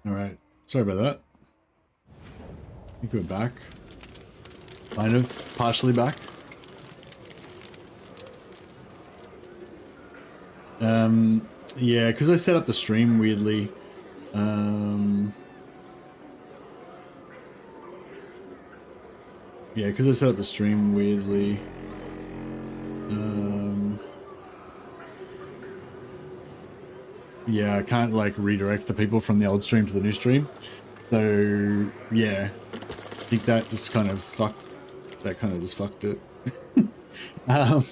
All right. Sorry about that. I think we're back. Kind of. Partially back. Yeah, because I set up the stream weirdly. Yeah, because I set up the stream weirdly. Yeah, I can't like redirect the people from the old stream to the new stream. So yeah, I think that just kind of fucked. That kind of just fucked it. Damn.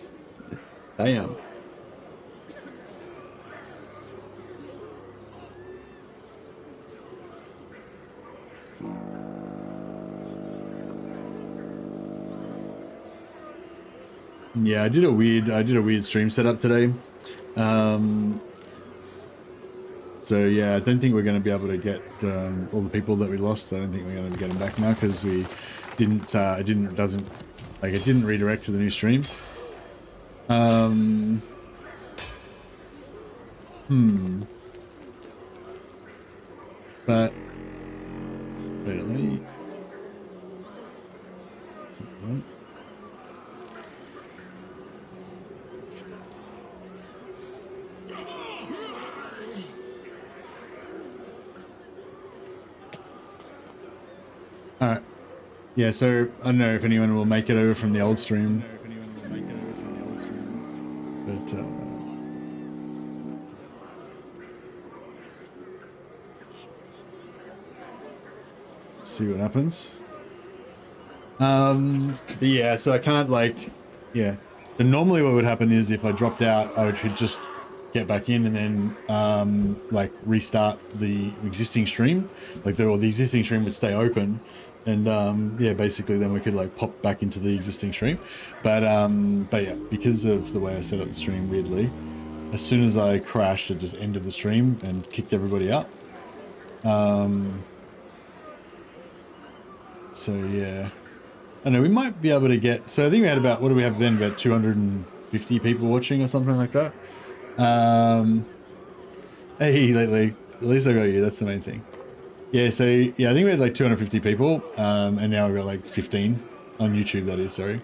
Yeah, I did a weird stream setup today. So yeah, I don't think we're going to be able to get all the people that we lost. I don't think we're going to get them back now because we didn't. It didn't redirect to the new stream. But wait, let me. All right. Yeah, so I don't know if anyone will make it over from the old stream. But see what happens. Yeah, so I can't like, yeah. And normally what would happen is if I dropped out, I could just get back in and then like restart the existing stream. Like the existing stream would stay open. And yeah, basically then we could like pop back into the existing stream. But yeah, because of the way I set up the stream weirdly, as soon as I crashed, it just ended the stream and kicked everybody out. So yeah, I know we might be able to get, so I think we had about, what do we have then? About 250 people watching or something like that. Hey, lately, at least I got you. That's the main thing. Yeah, so yeah, I think we had like 250 people, and now we've got like 15 on YouTube. That is, sorry.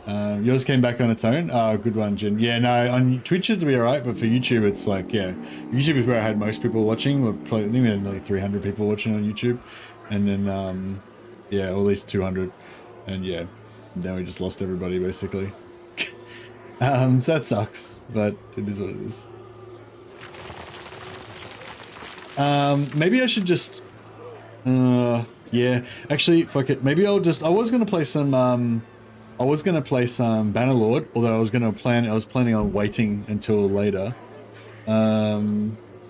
Yours came back on its own. Oh, good one, Jen. Yeah, no, on Twitch it'd be alright, but for YouTube it's like, yeah, YouTube is where I had most people watching. I think we had nearly 300 people watching on YouTube, and then yeah, or at least 200, and yeah, then we just lost everybody basically. So that sucks, but it is what it is. Maybe I should just, yeah, actually, fuck it. Maybe I was gonna play some, Bannerlord, although I was planning on waiting until later.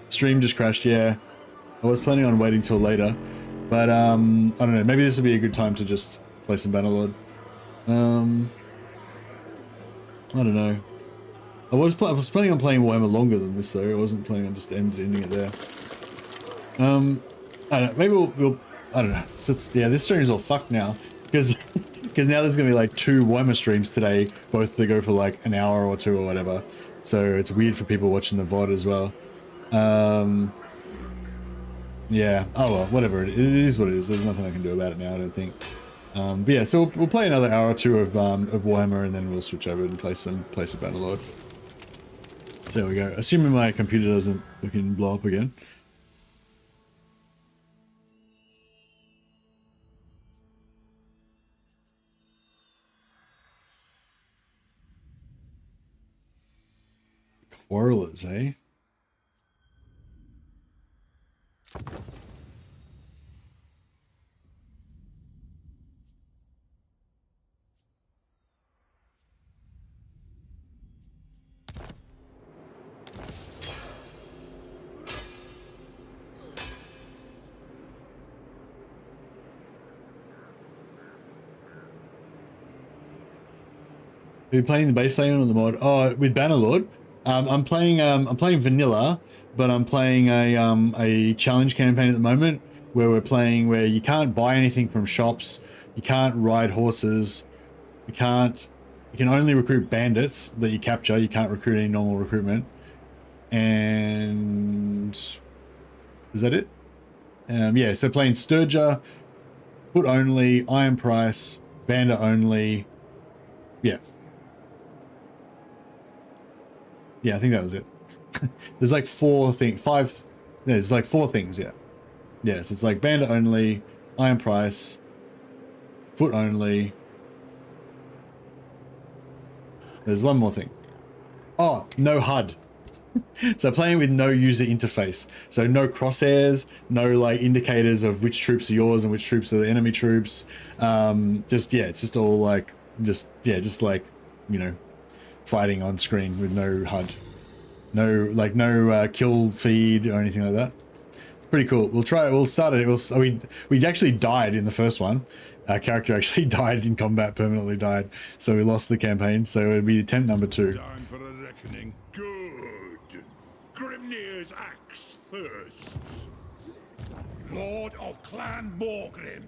Stream just crashed, yeah. I was planning on waiting till later, but, I don't know, maybe this would be a good time to just play some Bannerlord. I don't know. I was planning on playing Warhammer longer than this though. I wasn't planning on just ending it there. I don't know, maybe we'll I don't know. So yeah, this stream is all fucked now because now there's gonna be like 2 Warhammer streams today, both to go for like an hour or 2 or whatever. So it's weird for people watching the VOD as well. Yeah. Oh well, whatever. It is what it is. There's nothing I can do about it now, I don't think. But yeah, so we'll play another hour or 2 of Warhammer, and then we'll switch over and play some Bannerlord. So there we go. Assuming my computer doesn't fucking blow up again. Quarrelers, eh? Are you playing the base lane on the mod? Oh, with Bannerlord. I'm playing vanilla, but I'm playing a challenge campaign at the moment where where you can't buy anything from shops, you can't ride horses, you can only recruit bandits that you capture. You can't recruit any normal recruitment. And is that it? Yeah, so playing Sturger, foot only, iron price, bandit only. Yeah. Yeah, I think that was it. There's like 4 things, 5. There's like 4 things, yeah. Yeah, so it's like bandit only, iron price, foot only. There's one more thing. Oh, no HUD. So playing with no user interface. So no crosshairs, no like indicators of which troops are yours and which troops are the enemy troops. Just, yeah, it's just all like, just like, you know, fighting on screen with no HUD. No, like no kill feed or anything like that. It's pretty cool. We'll try it. We'll start it. We actually died in the first one. Our character actually died in combat, permanently died. So we lost the campaign. So it'll be attempt number 2. Time for a reckoning. Good. Grimnir's axe thirsts. Lord of Clan Morgrim.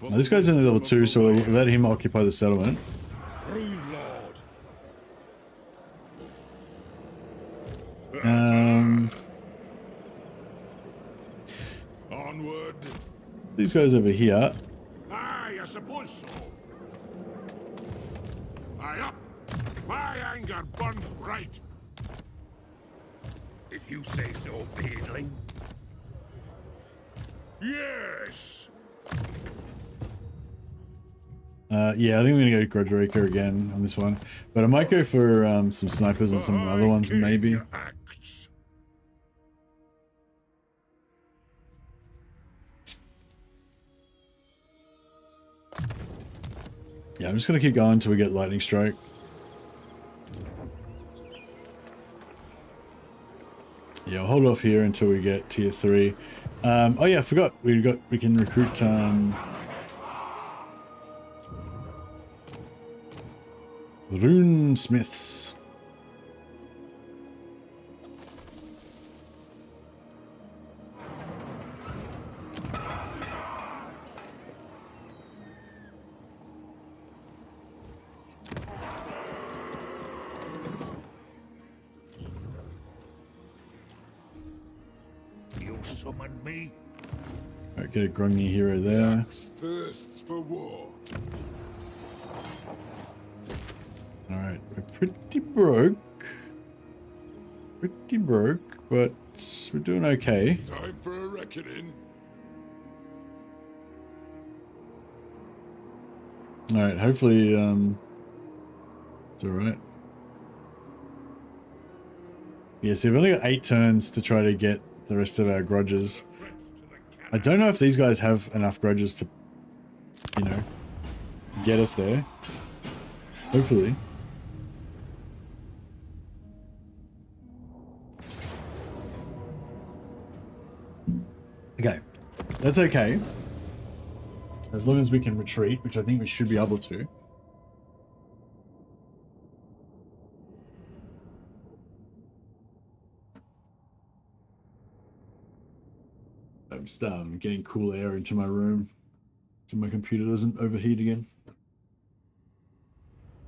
Now this guy's in level 2, so we'll let him occupy the settlement. Rune Lord. Onward. These guys over here. Aye, I suppose so. Aye up. My anger burns bright. If you say so, Beardling. Yes. Yeah, I think I'm gonna go Grudge Raker again on this one, but I might go for some snipers and some other ones maybe. Yeah, I'm just gonna keep going until we get lightning strike. Yeah, I'll hold off here until we get tier 3. Oh yeah, I forgot we can recruit rune smiths. You summon me. Alright, get a grungy hero there. Thirsts for war. Alright, we're pretty broke. Pretty broke, but we're doing okay. Time for a reckoning. Alright, hopefully it's alright. Yeah, so we've only got 8 turns to try to get the rest of our grudges. I don't know if these guys have enough grudges to, you know, get us there. Hopefully. Okay, that's okay. As long as we can retreat, which I think we should be able to. I'm just getting cool air into my room so my computer doesn't overheat again.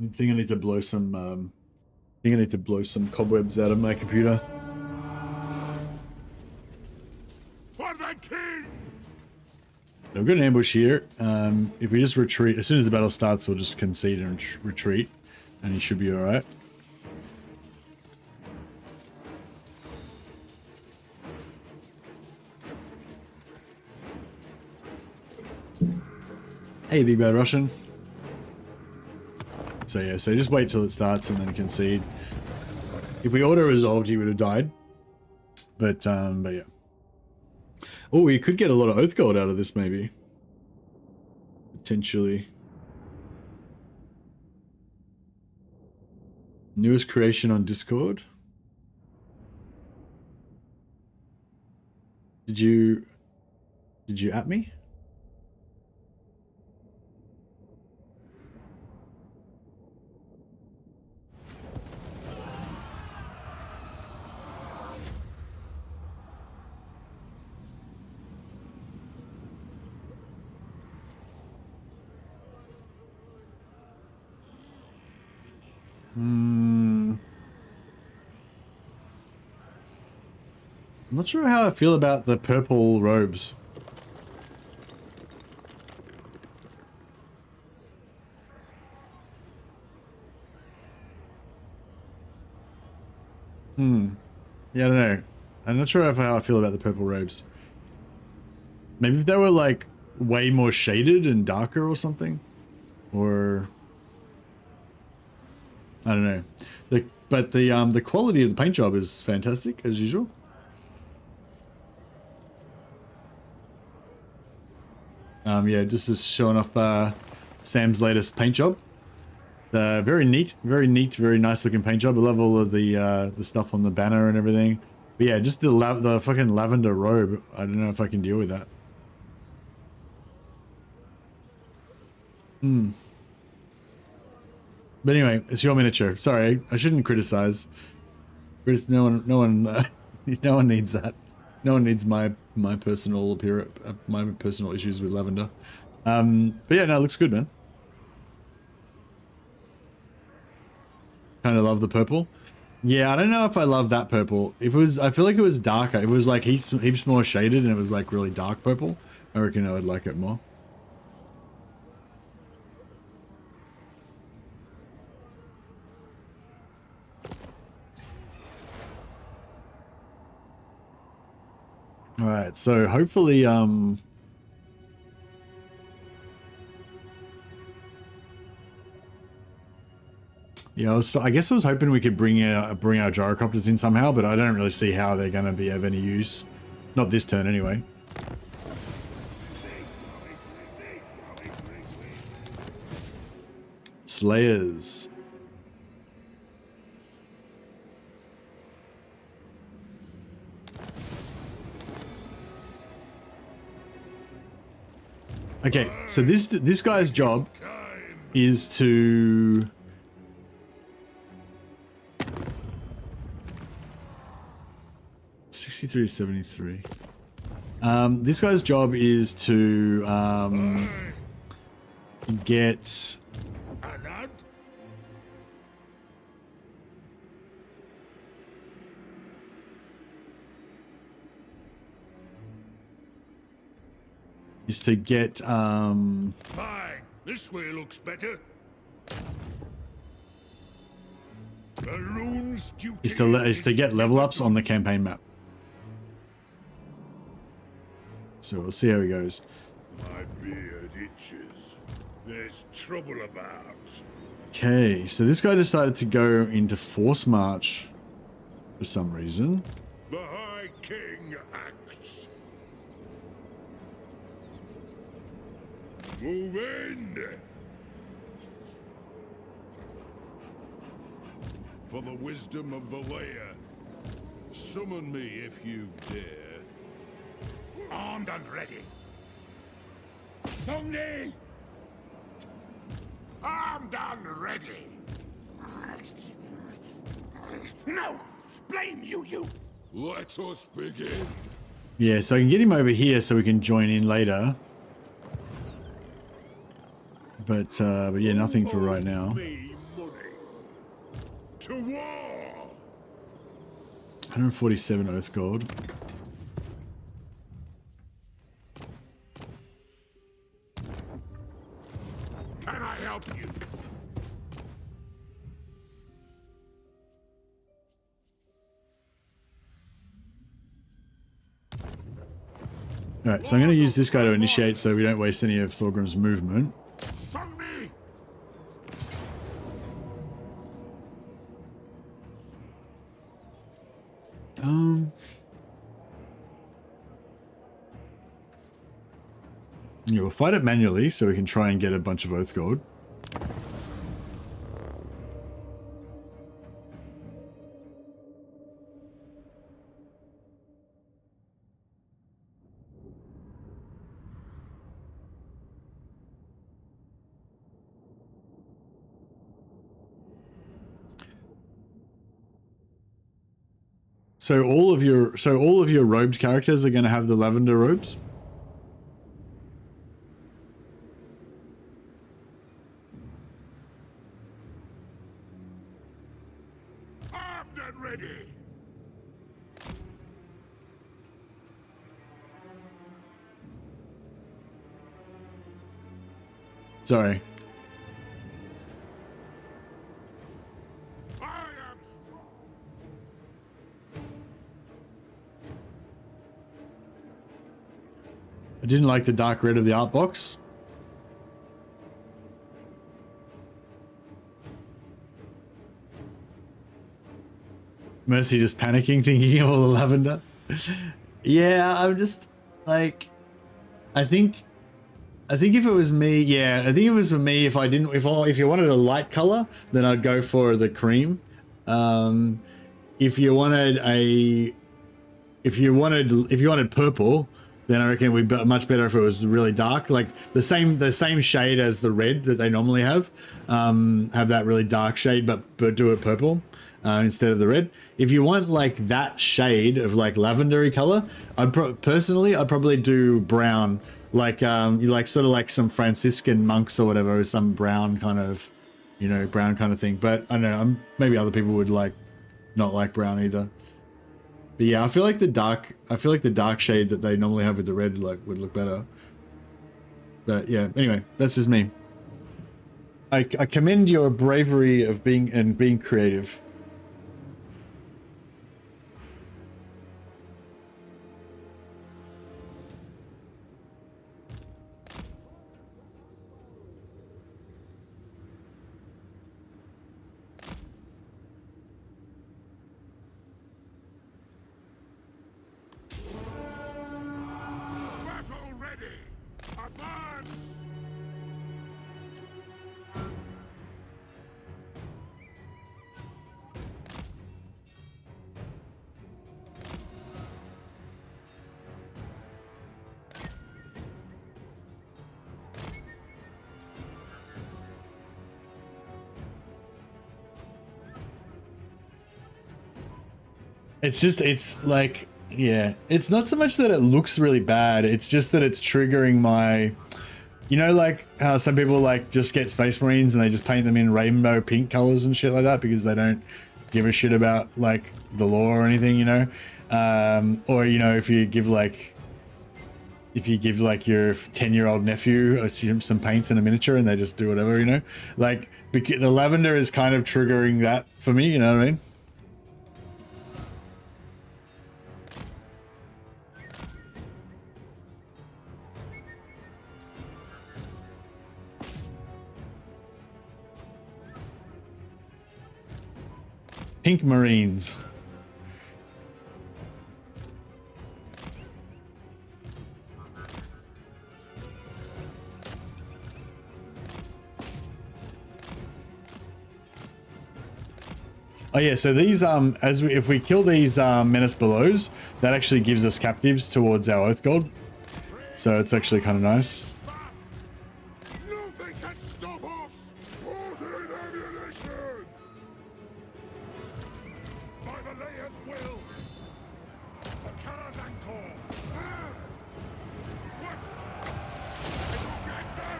I think I need to blow some cobwebs out of my computer. For the king! We've got an ambush here. If we just retreat, as soon as the battle starts, we'll just concede and retreat, and he should be alright. Hey, Big Bad Russian. So yeah, so just wait till it starts and then concede. If we auto-resolved, he would have died. But yeah. Oh, we could get a lot of Oath Gold out of this, maybe. Potentially. Newest creation on Discord. Did you at me? I'm not sure how I feel about the purple robes. Yeah, I don't know. I'm not sure how I feel about the purple robes. Maybe if they were like way more shaded and darker or something, or I don't know. But the quality of the paint job is fantastic as usual. Yeah, just is showing off Sam's latest paint job. Very neat, very nice looking paint job. I love all of the stuff on the banner and everything. But yeah, just the fucking lavender robe. I don't know if I can deal with that. But anyway, it's your miniature. Sorry, I shouldn't criticize. No one, no one needs that. No one needs my personal my personal issues with lavender. But yeah, no, it looks good, man. Kind of love the purple. Yeah, I don't know if I love that purple. If it was, I feel like it was darker. If it was like heaps more shaded and it was like really dark purple, I reckon I would like it more. All right, so hopefully, yeah, I guess I was hoping we could bring our gyrocopters in somehow, but I don't really see how they're going to be of any use. Not this turn, anyway. Slayers. Okay, so this guy's job is to 63 to 73. This guy's job is to get Fine. This way looks better. is to get level ups on the campaign map. So we'll see how he goes. My beard itches. There's trouble about. Okay, so this guy decided to go into Force March for some reason. The High King acts. Move in. For the wisdom of Valea, summon me if you dare. Armed and ready. Songni! Armed and ready. No! Blame you! Let us begin. Yeah, so I can get him over here so we can join in later. But yeah, nothing for right now. To war! 147 Oath Gold. Can I help you? Alright, so I'm going to use this guy to initiate so we don't waste any of Thorgrim's movement. Yeah, we'll fight it manually so we can try and get a bunch of Oath Gold. So all of your robed characters are going to have the lavender robes? Armed and ready. Sorry. I am strong. didn't like the dark red of the art box. Mercy just panicking, thinking of all the lavender. Yeah, I'm just like, I think if it was me, yeah, I think it was for me. If you wanted a light color, then I'd go for the cream. If you wanted purple, then I reckon it would be much better if it was really dark, like the same shade as the red that they normally have that really dark shade, but do it purple instead of the red. If you want like that shade of like lavendery color, I'd probably do brown, like you like sort of like some Franciscan monks or whatever, or some brown kind of, brown kind of thing. But I don't know, maybe other people would like not like brown either. But yeah, I feel like the dark shade that they normally have with the red like would look better. But yeah, anyway, that's just me. I commend your bravery of being creative. It's like, yeah, it's not so much that it looks really bad, it's just that it's triggering my, like how some people like just get Space Marines and they just paint them in rainbow pink colors and shit like that because they don't give a shit about like the lore or anything, or if you give like your 10-year-old nephew some paints and a miniature and they just do whatever, like the lavender is kind of triggering that for me, you know what I mean? Pink Marines. Oh yeah, so these if we kill these menace belows, that actually gives us captives towards our oath gold. So it's actually kind of nice. Nothing can stop us. Ordered ammunition. By the Layer's will. For Karazhan Corps. What? Did you get them?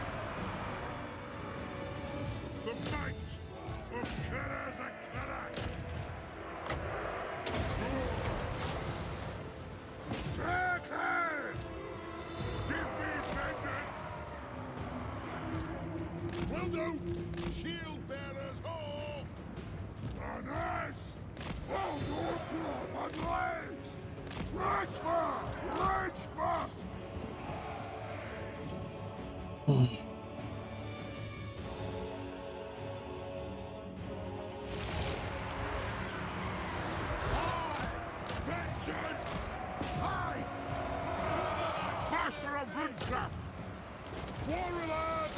The might of Karazhan. Will do! Shield bearers all! Nice! All yours cloth and legs! Reach fast! Reach fast! Vengeance! Aye! Master of Runecraft! Warriors!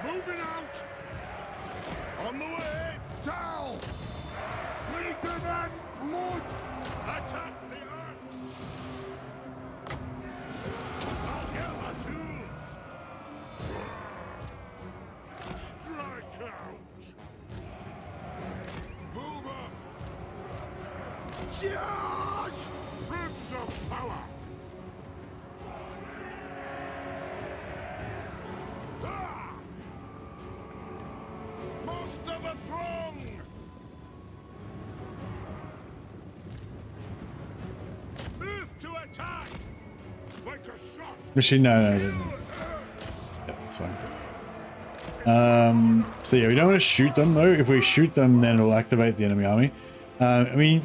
Moving out! On the way! Down! Lead them and blood! Attack the arcs! I'll get my tools! Strike out! Move up! Charge! Rims of power! Most of the throng! Move to attack! Like a shot! Machine, no. Yeah, that's fine. So yeah, we don't want to shoot them though. If we shoot them, then it'll activate the enemy army. I mean,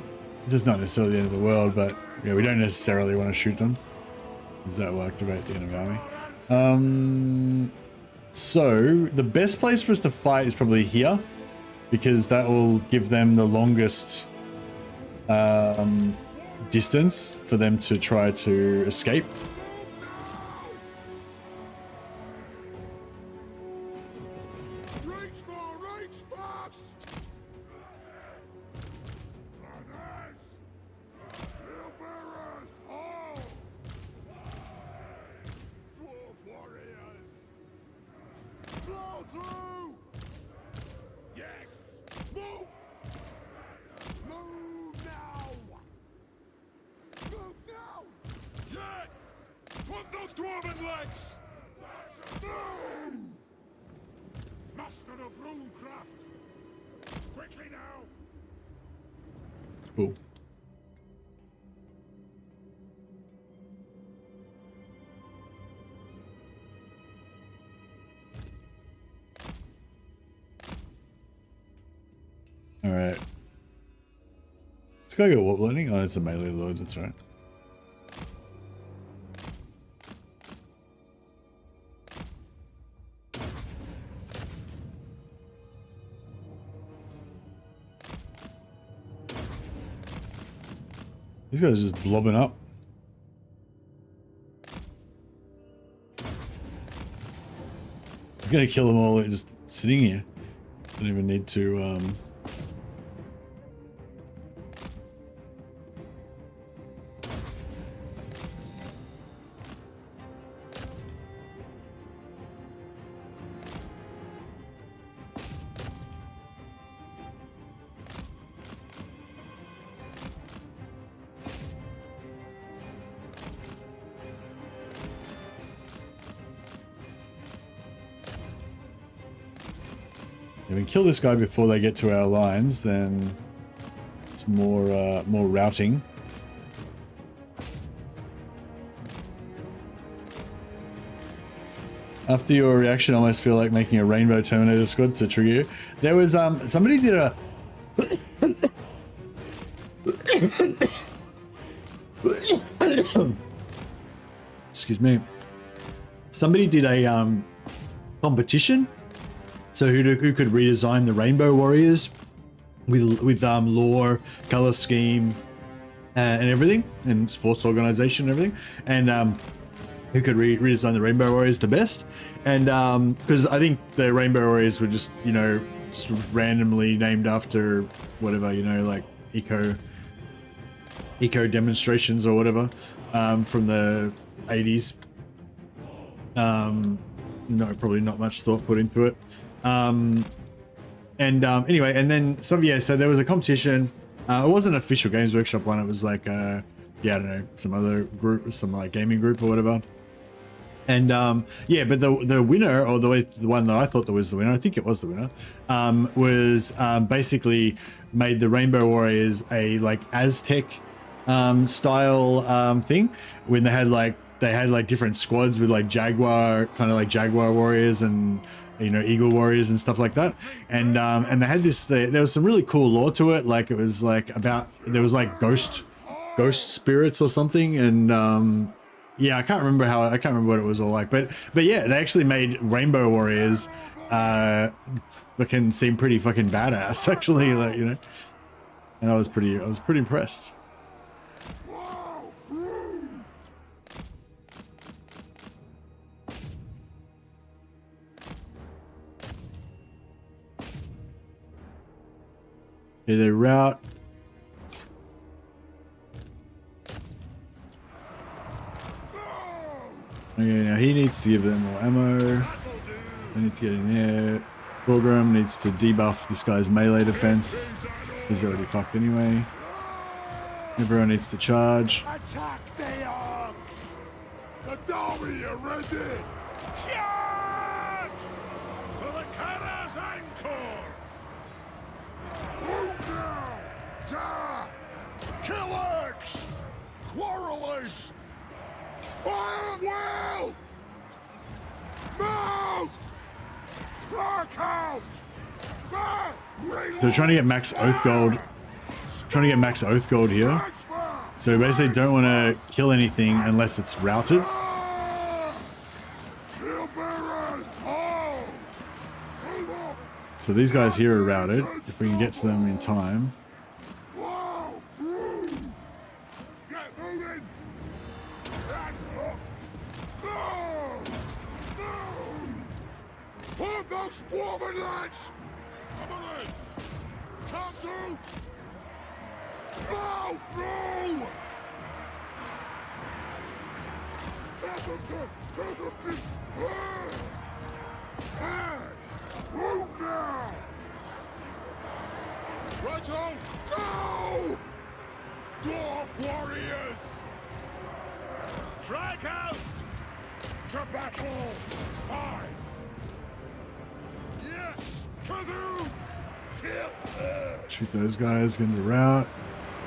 it's not necessarily the end of the world, but yeah, we don't necessarily want to shoot them. Does that will activate the enemy army? So the best place for us to fight is probably here, because that will give them the longest distance for them to try to escape. Cool. All right. This guy got warp loading? Oh, it's a melee load. That's right. These guys are just blobbing up. I'm gonna kill them all just sitting here. Don't even need to if we kill this guy before they get to our lines, then it's more routing. After your reaction, I almost feel like making a Rainbow Terminator squad to trigger you. There was somebody did a excuse me. Somebody did a competition. So who could redesign the Rainbow Warriors with lore, color scheme, and everything, and force organization and everything, and who could redesign the Rainbow Warriors the best? And because I think the Rainbow Warriors were just, you know, just randomly named after whatever, you know, like eco demonstrations or whatever from the 80s. No, probably not much thought put into it. Anyway, and then so there was a competition. It wasn't an official Games Workshop one. It was like I don't know, some other group, some like gaming group or whatever. And but the winner, or the one that I thought that was the winner, I think it was the winner, was basically made the Rainbow Warriors a like Aztec style thing, when they had like different squads with like Jaguar warriors and, you know, Eagle warriors and stuff like that, and they had this. There was some really cool lore to it. Like it was like there was like ghost spirits or something, and I can't remember what it was all like. But yeah, they actually made Rainbow Warriors fucking seem pretty fucking badass actually, like, you know. And I was pretty impressed. Okay, they route. Okay, now he needs to give them more ammo. I need to get in there. Thorgrim needs to debuff this guy's melee defense. He's already fucked anyway. Everyone needs to charge. Attack the orcs! The army are ready! Charge! For the Kara's Anchor! Move now! Ja! Kill orcs! Quarrelers! Fire well! Move! Rock out! Fire! So they're trying to get max oath gold here. So basically don't want to kill anything unless it's routed. So these guys here are routed. If we can get to them in time. Hold those dwarven lads! Hammerheads! Castle! Plow through! Move now! Righto! Go! Dwarf warriors! Strike out! To battle! Five! Yes! Kazoo! Kill! Shoot those guys, get into route.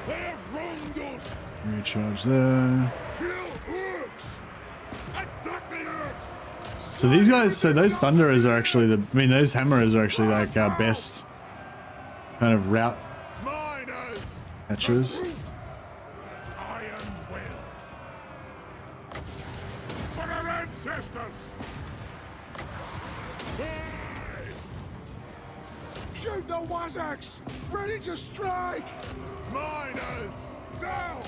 They have wronged us! Recharge there. Kill Urks! Exactly Urks! So these guys, so those Thunderers are actually those Hammerers are actually like our best kind of route Miners! catchers. Iron will! For our ancestors! Shoot the Wazzaks! Ready to strike! Miners! Down!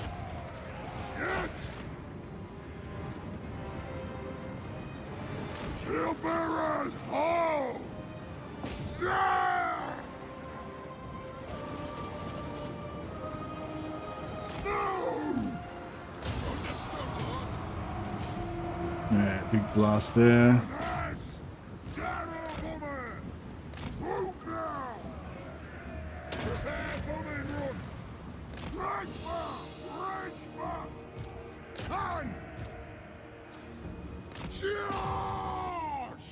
Yes! Shield bearers! Ho! Yeah! No! Understood, Lord. Yeah, big blast there. Hands! Down, woman! Move now! Prepare for main run! Right far! Rage fast! On! Charge!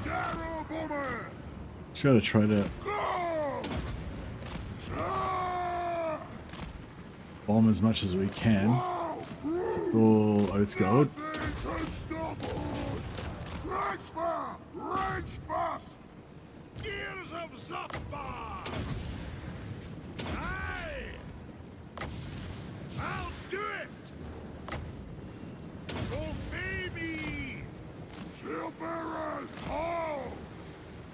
Down, woman! Just gotta try to Go! Charge! bomb as much as we can. Wow! All Oath Gold. Nothing can stop us! Rage far! Rage fast! Gears of Zopbar! Aye! I'll do it! Obey me! Shield bearers, ho!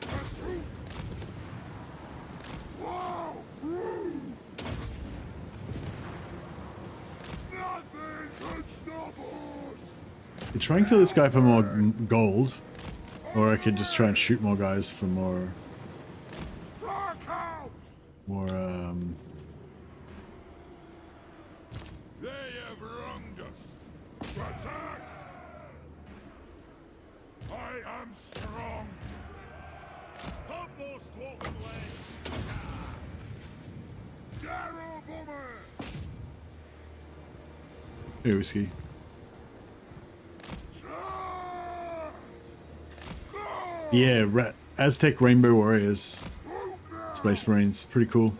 Pursuit! Wow! Through! Nothing can stop us! I could try and kill this guy for more gold, or I could just try and shoot more guys for more, Rock out! They have wronged us. Attack! I am strong. Pump those dwarven legs. Darrow Boomer! Hey, whiskey. Yeah, Aztec Rainbow Warriors, Space Marines, pretty cool.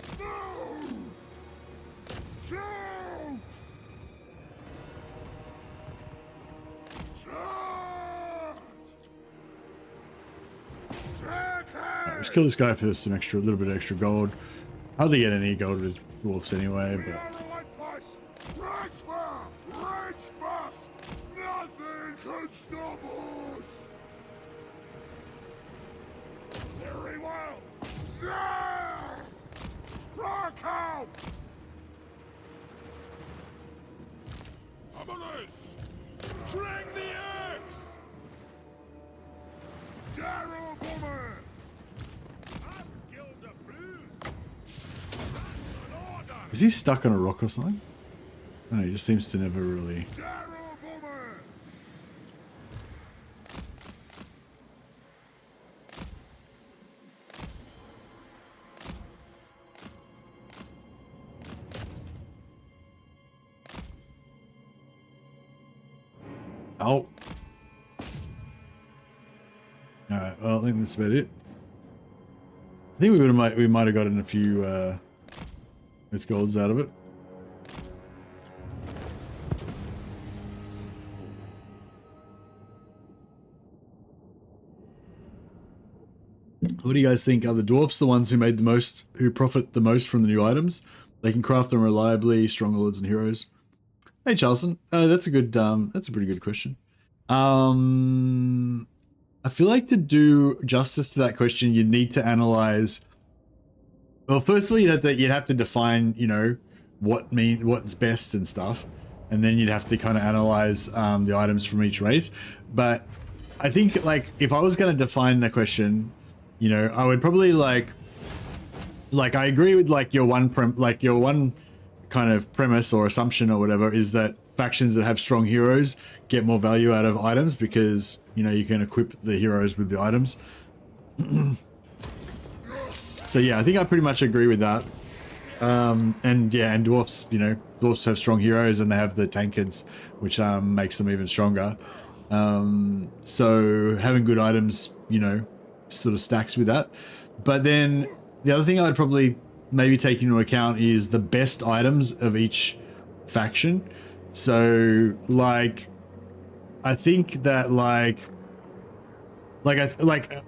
Let's kill this guy for some extra, a little bit extra gold. Hardly get any gold with dwarfs anyway, but Nothing can stop us! Very well! Yeah! Rock out! Hammerers! Drag the axe! Darrow Boomer! is he stuck on a rock or something? I don't know, he just seems to never really. Darrow Boomer! Oh. Alright, well I think that's about it. I think we might have gotten a few with golds out of it. What do you guys think? Are the dwarfs the ones who made the most, who profit the most from the new items? They can craft them reliably, strong lords and heroes. Hey Charleston, that's a pretty good question. I feel like to do justice to that question, you need to analyze. Well, first of all, you'd have to define, you know, what's best and stuff, and then you'd have to kind of analyze the items from each race. But I think like if I was going to define the question, you know, I would probably like I agree with like your one kind of premise or assumption or whatever is that factions that have strong heroes get more value out of items because, you know, you can equip the heroes with the items. So yeah, I think I pretty much agree with that. And yeah, and dwarfs, you know, dwarfs have strong heroes and they have the tankards, which makes them even stronger. So having good items, you know, sort of stacks with that. But then the other thing I'd probably maybe take into account is the best items of each faction. So like, I think that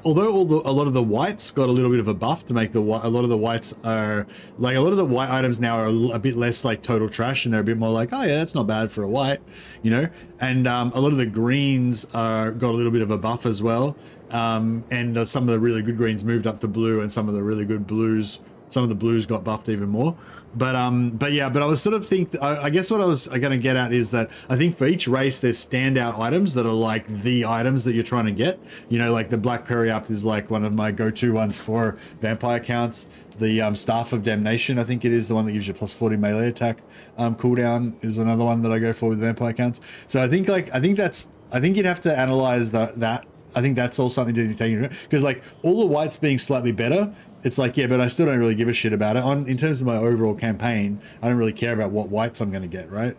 although a lot of the whites got a little bit of a buff to make a lot of the whites are like a lot of the white items now are a bit less like total trash and they're a bit more like, oh yeah, that's not bad for a white, you know. And a lot of the greens got a little bit of a buff as well, and some of the really good greens moved up to blue, and some of the really good blues, some of the blues got buffed even more. But yeah, but I was sort of I guess what I was going to get at is that I think for each race there's standout items that are like the items that you're trying to get. You know, like the Black Periapt is like one of my go-to ones for vampire counts. The Staff of Damnation, I think it is the one that gives you plus 40 melee attack cooldown, is another one that I go for with vampire counts. So I think you'd have to analyze that. I think that's all something to take into account because like all the whites being slightly better, it's like, yeah, but I still don't really give a shit about it. In terms of my overall campaign, I don't really care about what whites I'm going to get, right?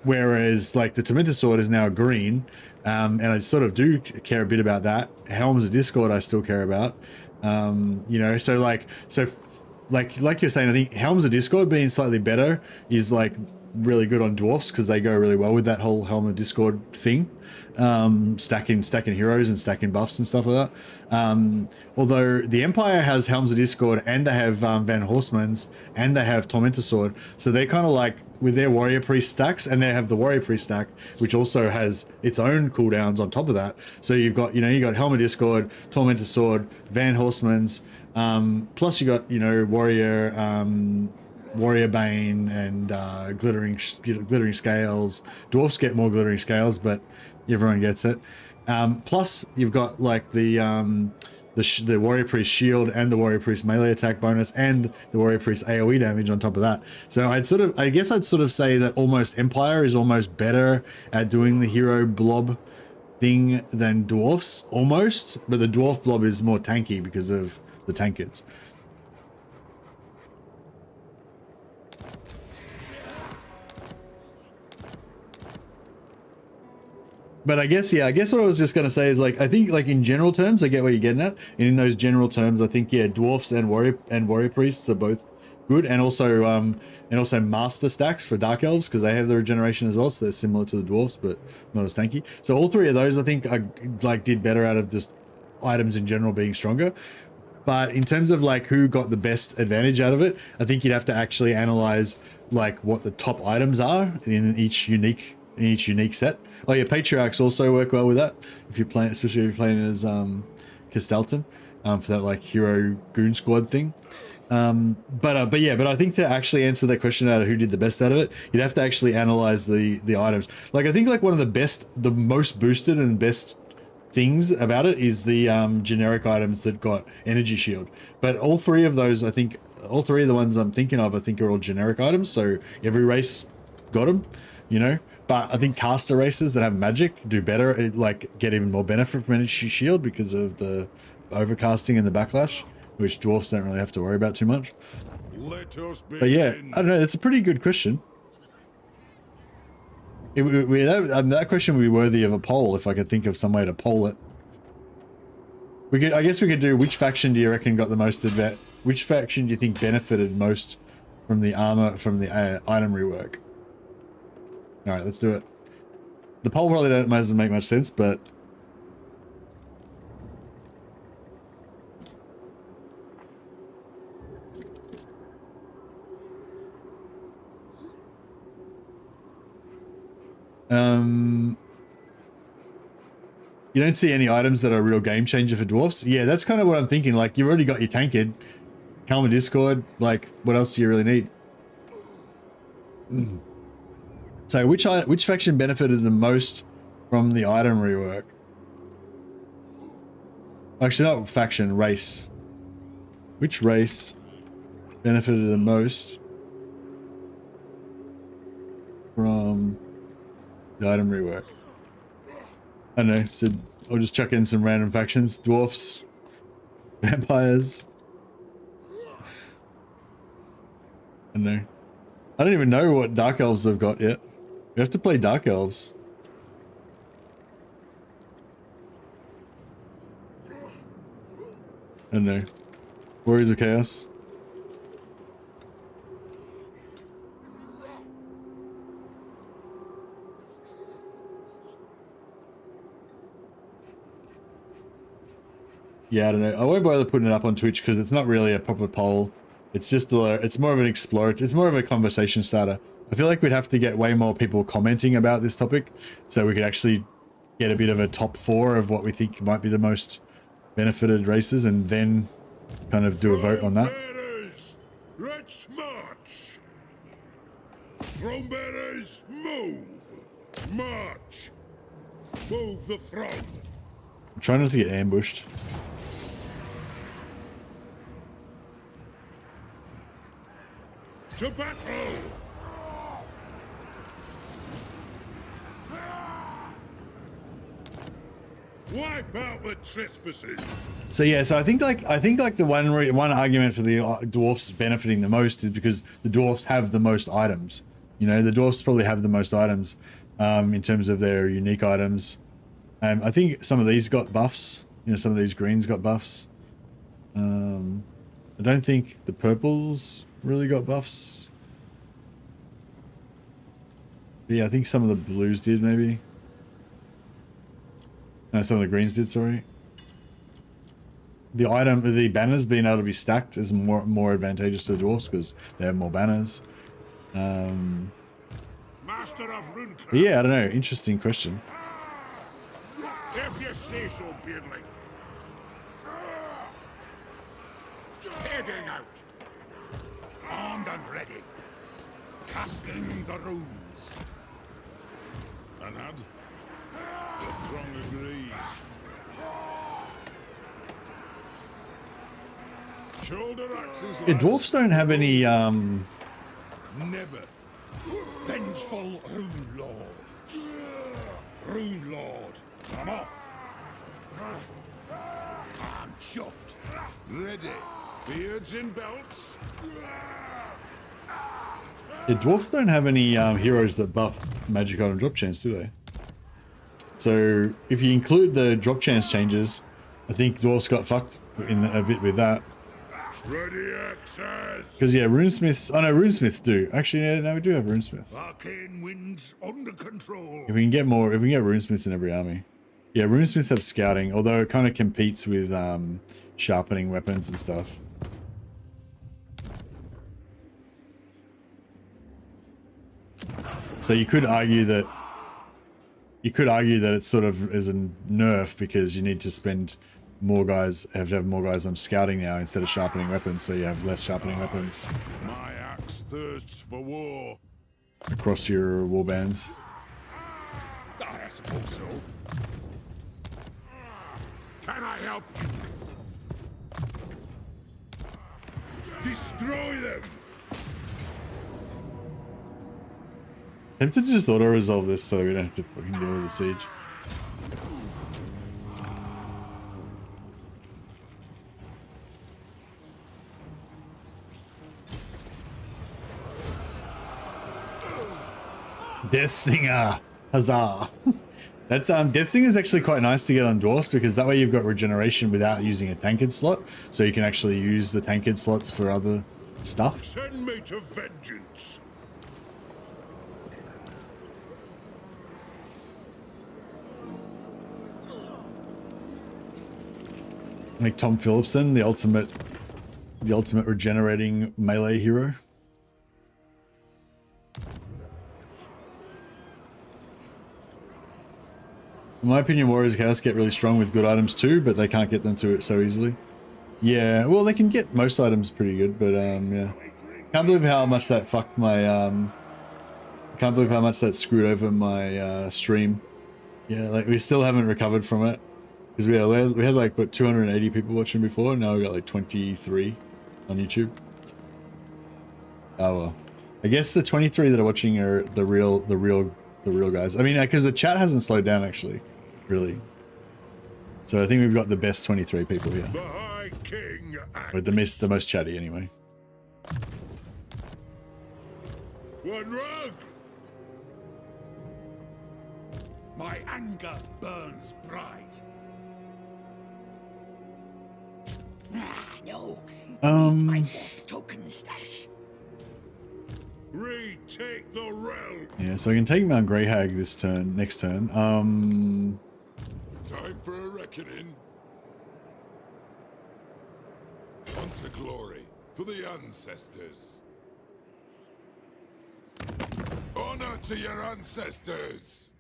Whereas like the Tormentor Sword is now green, and I sort of do care a bit about that. Helms of Discord I still care about. You know, so like you're saying, I think Helms of Discord being slightly better is like really good on dwarfs because they go really well with that whole Helm of Discord thing. Stacking heroes and stacking buffs and stuff like that. Although the Empire has Helms of Discord and they have Van Horseman's and they have Tormentor Sword, so they're kind of like with their Warrior Priest stacks, and they have the Warrior Priest stack, which also has its own cooldowns on top of that. So you've got, you know, you got Helm of Discord, Tormentor Sword, Van Horseman's, plus you got, you know, Warrior Bane and glittering scales. Dwarfs get more glittering scales, but everyone gets it. Plus, you've got like the Warrior Priest shield and the Warrior Priest melee attack bonus and the Warrior Priest AoE damage on top of that. So I guess I'd sort of say that almost Empire is almost better at doing the hero blob thing than dwarfs, almost. But the dwarf blob is more tanky because of the tankards. But I guess what I was just going to say is like, I think like in general terms, I get what you're getting at. And in those general terms, I think, yeah, dwarfs and warrior priests are both good. And also master stacks for dark elves, because they have the regeneration as well. So they're similar to the dwarfs, but not as tanky. So all three of those, I think, did better out of just items in general being stronger. But in terms of like who got the best advantage out of it, I think you'd have to actually analyze like what the top items are in each unique set. Oh yeah, Patriarchs also work well with that if you're playing, especially if you're playing as Castelton, for that like hero goon squad thing. But I think to actually answer that question out of who did the best out of it, you'd have to actually analyze the items. Like I think like one of the most boosted and best things about it is the generic items that got energy shield. But all three of those, I think, all three of the ones I'm thinking of, I think are all generic items. So every race got them, you know. But I think caster races that have magic do better, like get even more benefit from energy shield because of the overcasting and the backlash, which dwarfs don't really have to worry about too much. But yeah, I don't know. It's a pretty good question. That question would be worthy of a poll if I could think of some way to poll it. I guess we could do which faction do you reckon got the most advantage? Which faction do you think benefited most from the armor, from the item rework? All right, let's do it. The poll probably doesn't make much sense, but You don't see any items that are a real game changer for dwarfs. Yeah, that's kind of what I'm thinking. Like, you've already got your tankard, Helm of Discord. Like, what else do you really need? So, which faction benefited the most from the item rework? Actually, not faction, race. Which race benefited the most from the item rework? I don't know, so I'll just chuck in some random factions. Dwarfs, vampires. I don't know. I don't even know what Dark Elves they've got yet. We have to play Dark Elves. I don't know. Warriors of Chaos. Yeah, I don't know. I won't bother putting it up on Twitch because it's not really a proper poll. It's just it's more of an exploratory. It's more of a conversation starter. I feel like we'd have to get way more people commenting about this topic, so we could actually get a bit of a top 4 of what we think might be the most benefited races, and then kind of do a vote on that. Let's march. Throne bearers, move. March. Move the throne. I'm trying not to get ambushed. To battle! Wipe out the trespassers. So yeah, so I think like the one argument for the dwarfs benefiting the most is because the dwarfs have the most items. You know, the dwarfs probably have the most items in terms of their unique items. I think some of these got buffs. You know, some of these greens got buffs. I don't think the purples really got buffs. But yeah, I think some of the blues did maybe. No, some of the greens did, sorry. The banners being able to be stacked is more advantageous to the dwarfs because they have more banners. Master of Runecraft. Yeah, I don't know. Interesting question. If you say so, Beardling. Heading out. Armed and ready. Casting the runes. Anad. The throng agrees. Shoulder axes. Yeah, dwarfs don't have any Never. Vengeful Rune Lord. Rune Lord. I'm off. I'm chuffed. Ready. Beards in belts. Yeah, dwarfs don't have any heroes that buff magic item drop chance, do they? So if you include the drop chance changes, I think dwarfs got fucked in a bit with that. Ready access. Because yeah, runesmiths. Oh no, runesmiths do. Actually, yeah, no, we do have runesmiths. Arcane winds under control. If we can get runesmiths in every army. Yeah, runesmiths have scouting, although it kind of competes with sharpening weapons and stuff. So you could argue that it sort of is a nerf because you need to spend more guys, have to have more guys on scouting now instead of sharpening weapons, so you have less sharpening weapons. My axe thirsts for war. Across your war bands. I suppose so. Can I help you? Destroy them! Tempted to just auto-resolve this so we don't have to fucking deal with the siege. Death Singer! Huzzah! That's Death Singer is actually quite nice to get on dwarfs because that way you've got regeneration without using a tankard slot, so you can actually use the tankard slots for other stuff. Send me to vengeance. Like Tom Phillipson, the ultimate regenerating melee hero. In my opinion, Warriors of Chaos get really strong with good items too, but they can't get them to it so easily. Yeah, well, they can get most items pretty good, but yeah. Can't believe how much that fucked my, can't believe how much that screwed over my stream. Yeah, like we still haven't recovered from it. Because we had like, what, 280 people watching before, and now we got like 23 on YouTube. Oh well. I guess the 23 that are watching are the real guys. I mean, because the chat hasn't slowed down actually, really. So I think we've got the best 23 people here. The High King Or the most chatty anyway. One rug! My anger burns bright. No. Um. Token stash. Retake the realm. Yeah, so I can take Mount Greyhag this turn, next turn. Time for a reckoning. On to glory for the ancestors. Honor to your ancestors.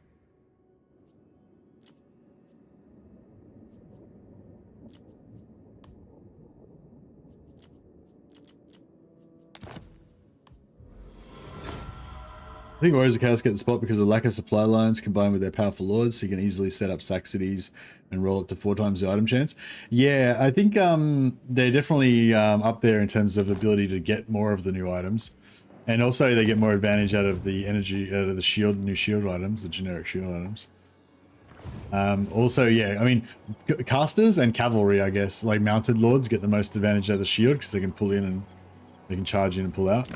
I think Warriors of Chaos get the spot because of lack of supply lines combined with their powerful lords, so you can easily set up sack cities and roll up to 4 times the item chance. Yeah, I think they're definitely up there in terms of ability to get more of the new items. And also they get more advantage out of the energy, out of the shield, new shield items, the generic shield items. Also, yeah, I mean, casters and cavalry, I guess, like mounted lords get the most advantage out of the shield because they can pull in and they can charge in and pull out.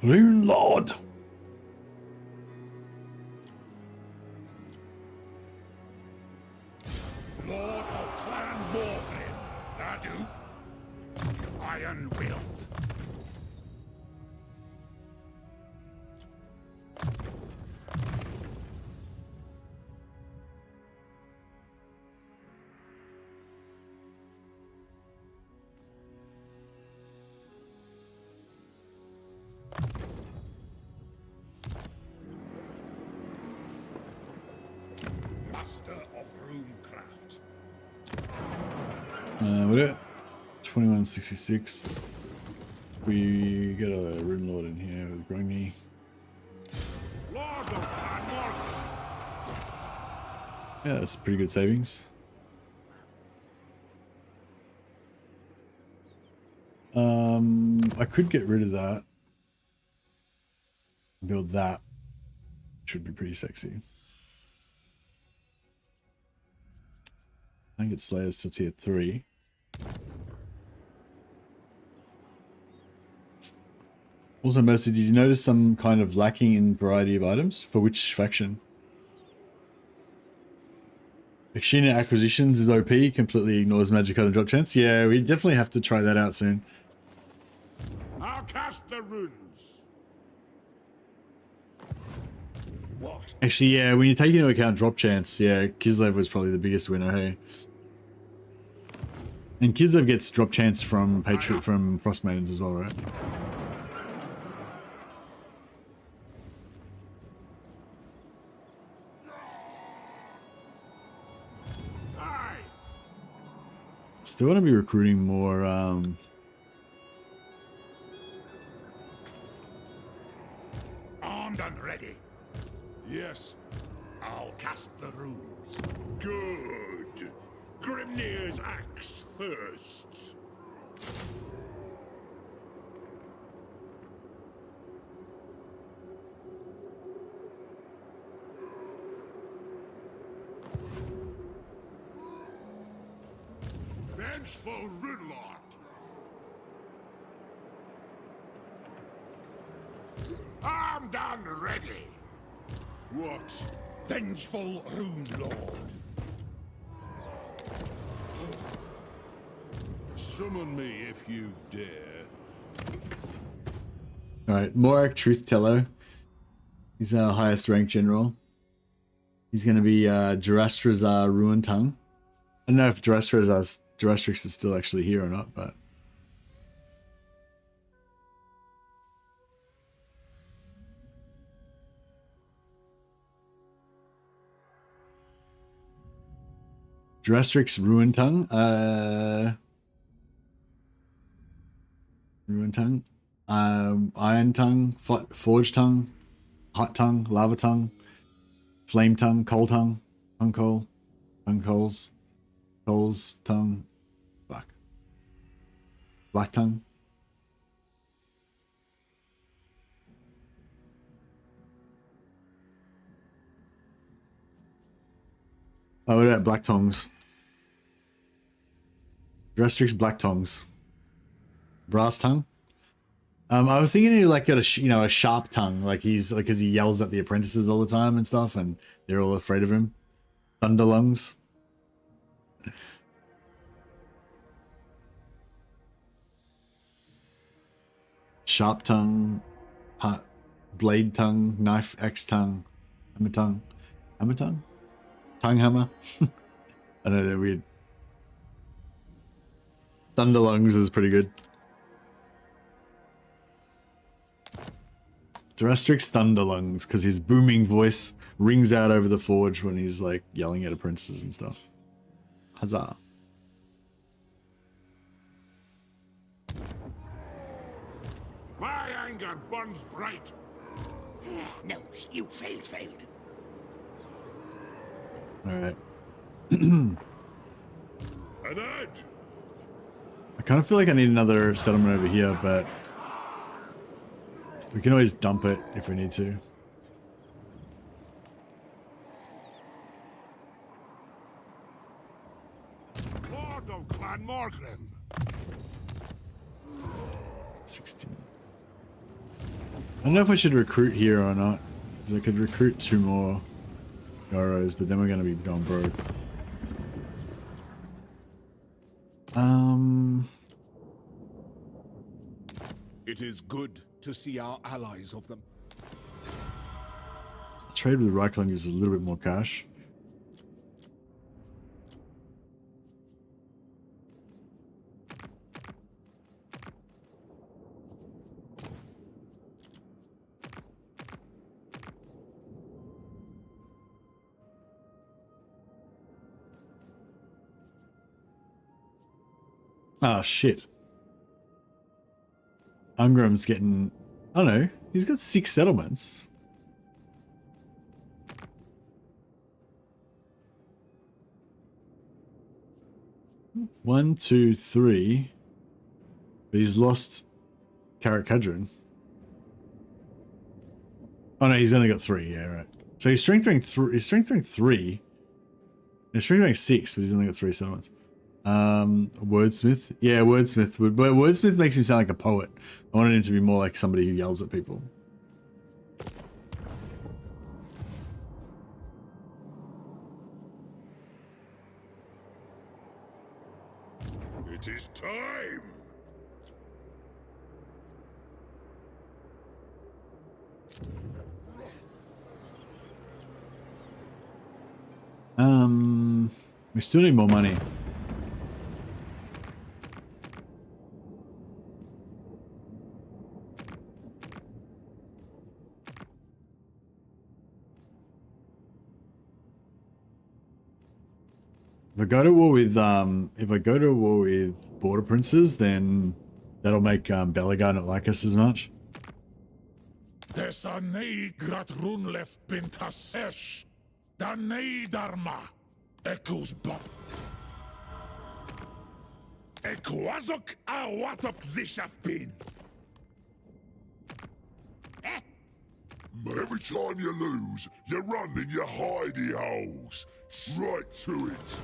Rune Lord. Lord of Clan Thorgrim, Nadu. Iron willed. Master of Runecraft. What it? 2166. We got a Rune Lord in here with Grungy. Lord of Clan Morgan. Yeah, that's pretty good savings. I could get rid of that. Build that. Should be pretty sexy. I think it's Slayers to tier 3. Also, Mercy, did you notice some kind of lacking in variety of items? For which faction? Akshina Acquisitions is OP, completely ignores magic item drop chance. Yeah, we definitely have to try that out soon. I'll cast the runes. What? Actually, yeah, when you take into account drop chance, yeah, Kislev was probably the biggest winner, hey? And Kislev gets drop chance from from Frost Maidens as well, right? Aye. Still want to be recruiting more, Armed and ready. Yes, I'll cast the runes. Good. Grimnir's axe thirsts. Vengeful Runelord. Armed and ready. What? Vengeful Rune Lord. Summon me if you dare. Alright, Morak Truth Teller. He's our highest ranked general. He's going to be Jarastrazar Ruin Tongue. I don't know if Jarastrix is still actually here or not, but Jarastrix Ruin Tongue. Ruin Tongue. Iron Tongue, Forge Tongue, Hot Tongue, Lava Tongue, Flame Tongue, Coal Tongue, Tongue Coal, Tongue Coals, Coals Tongue, Black Tongue. Oh, what about Black Tongues? Drastrix Black Tongues. Brass Tongue. I was thinking he like got a sharp tongue, like he's like because he yells at the apprentices all the time and stuff, and they're all afraid of him. Thunder Lungs. Sharp Tongue, Blade Tongue, Knife X Tongue, Hammer Tongue, Hammer Tongue, Tongue Hammer. I know they're weird. Thunder Lungs is pretty good. Jarastrix Thunder Lungs, because his booming voice rings out over the forge when he's like yelling at apprentices and stuff. Huzzah. My anger burns bright. No, you failed. Alright. An ad. I kind of feel like I need another settlement over here, but we can always dump it if we need to. Lord of Clan Morgrim. 16. I don't know if I should recruit here or not, because I could recruit 2 more Goros, but then we're going to be going broke. It is good to see our allies of them. Trade with Reichling gives us a little bit more cash. Ah, shit. Ungrim's getting... I don't know. He's got 6 settlements. One, two, three. But he's lost Karak Kadron. Oh no, he's only got 3. Yeah, right. So he's strengthening 3. He's strengthening 3. He's strengthening 6, but he's only got 3 settlements. Wordsmith. Yeah, Wordsmith. But Wordsmith makes him sound like a poet. I wanted him to be more like somebody who yells at people. It is time. We still need more money. If I go to war with border princes, then that'll make Belagar not like us as much. Desanei grat runlef bintasesh. Danei dharma. Echoes bot. Ekwazok awatok zishafpin. Every time you lose, you run in your hidey holes. Right to it.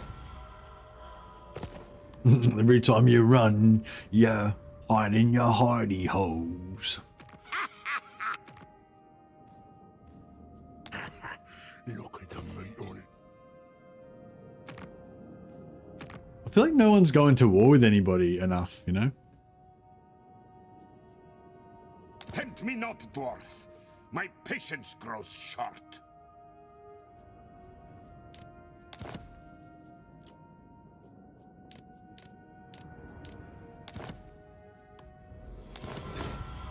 Every time you run, you hide in your hidey holes. Look at the meat on it. I feel like no one's going to war with anybody enough, you know? Tempt me not, dwarf. My patience grows short.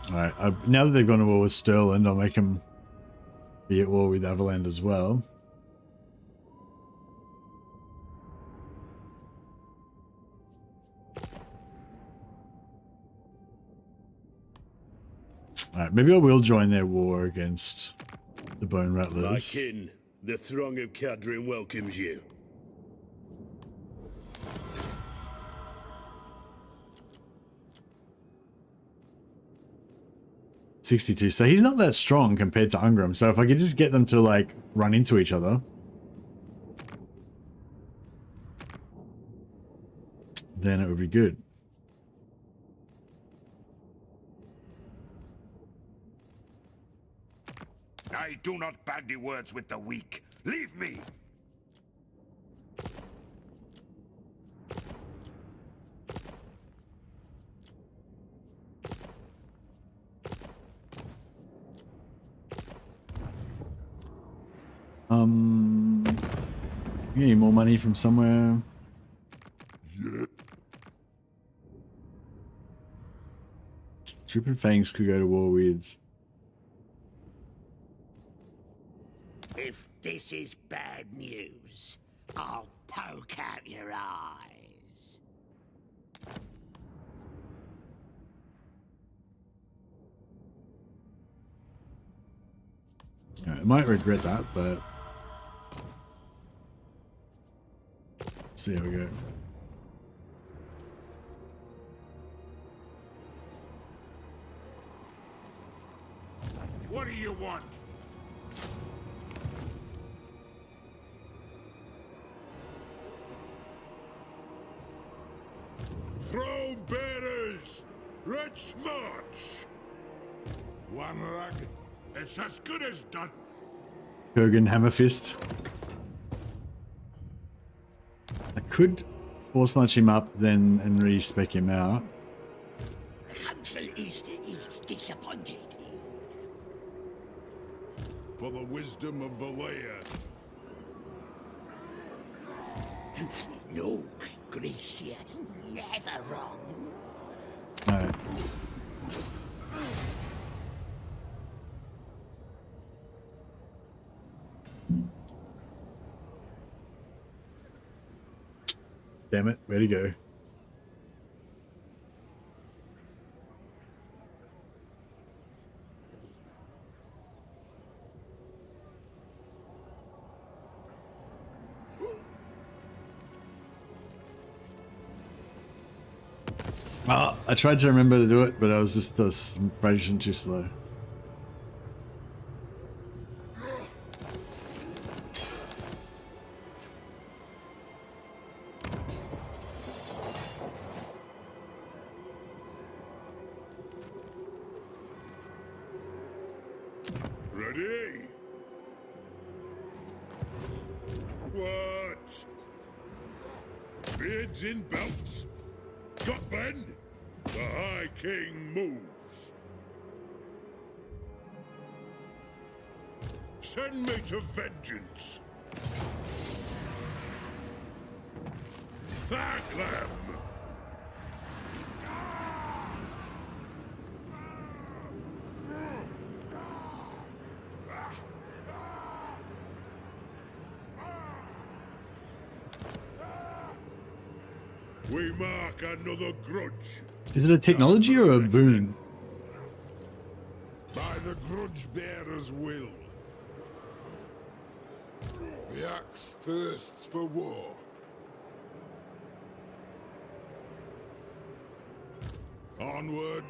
Alright, now that they've gone to war with Stirland, I'll make them be at war with Avaland as well. Alright, maybe I will join their war against the Bone Rattlers. My kin, the throng of Cadrin welcomes you. .62, so he's not that strong compared to Thorgrim, so if I could just get them to like run into each other, then it would be good. I do not bandy words with the weak. Leave me. You need more money from somewhere. Yeah. Dripping Fangs could go to war with. If this is bad news, I'll poke out your eyes. I might regret that, but see how we go. What do you want? Throne bearers, let's march. One rag, it's as good as done. Kurgan Hammerfist. I could force march him up then and respec him out. The council is disappointed. For the wisdom of Valea. No, Gracia, never wrong. Alright. Damn it, where'd he go? Oh, I tried to remember to do it, but I was just vibration too slow. Ready? What? Beards in belts? Got then? The High King moves. Send me to vengeance. Thank them. We mark another grudge. Is it a technology or a boon? By the grudge bearer's will. The axe thirsts for war. Onward.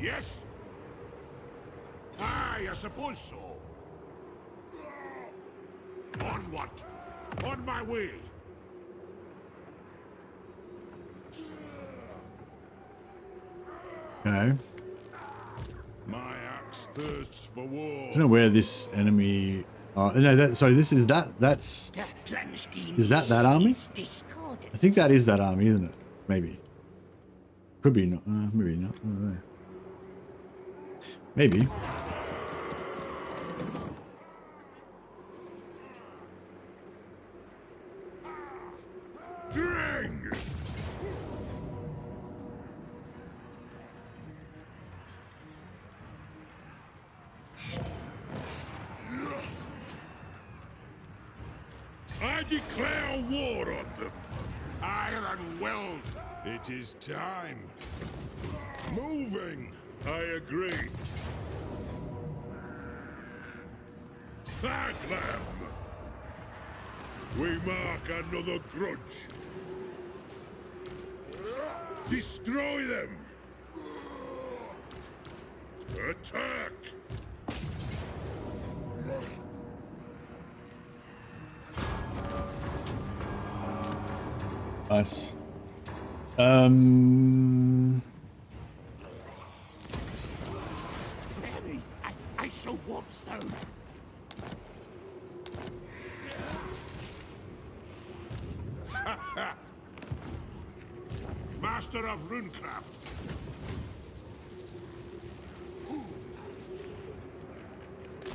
Yes? Aye, I suppose so. On what? On my way. Okay. thirsts for war. I don't know where this enemy. No, that. Sorry, this is that. That's. The plan scheme Is that army? is discordant. I think that is that army, isn't it? Maybe. Could be not. Maybe not. I don't know. Maybe. Drang! I declare war on them. Iron weld. It is time. Moving. I agree. Thank them. We mark another grudge. Destroy them. Attack. Nice. Spare me. I shall warpstone. Master of runecraft.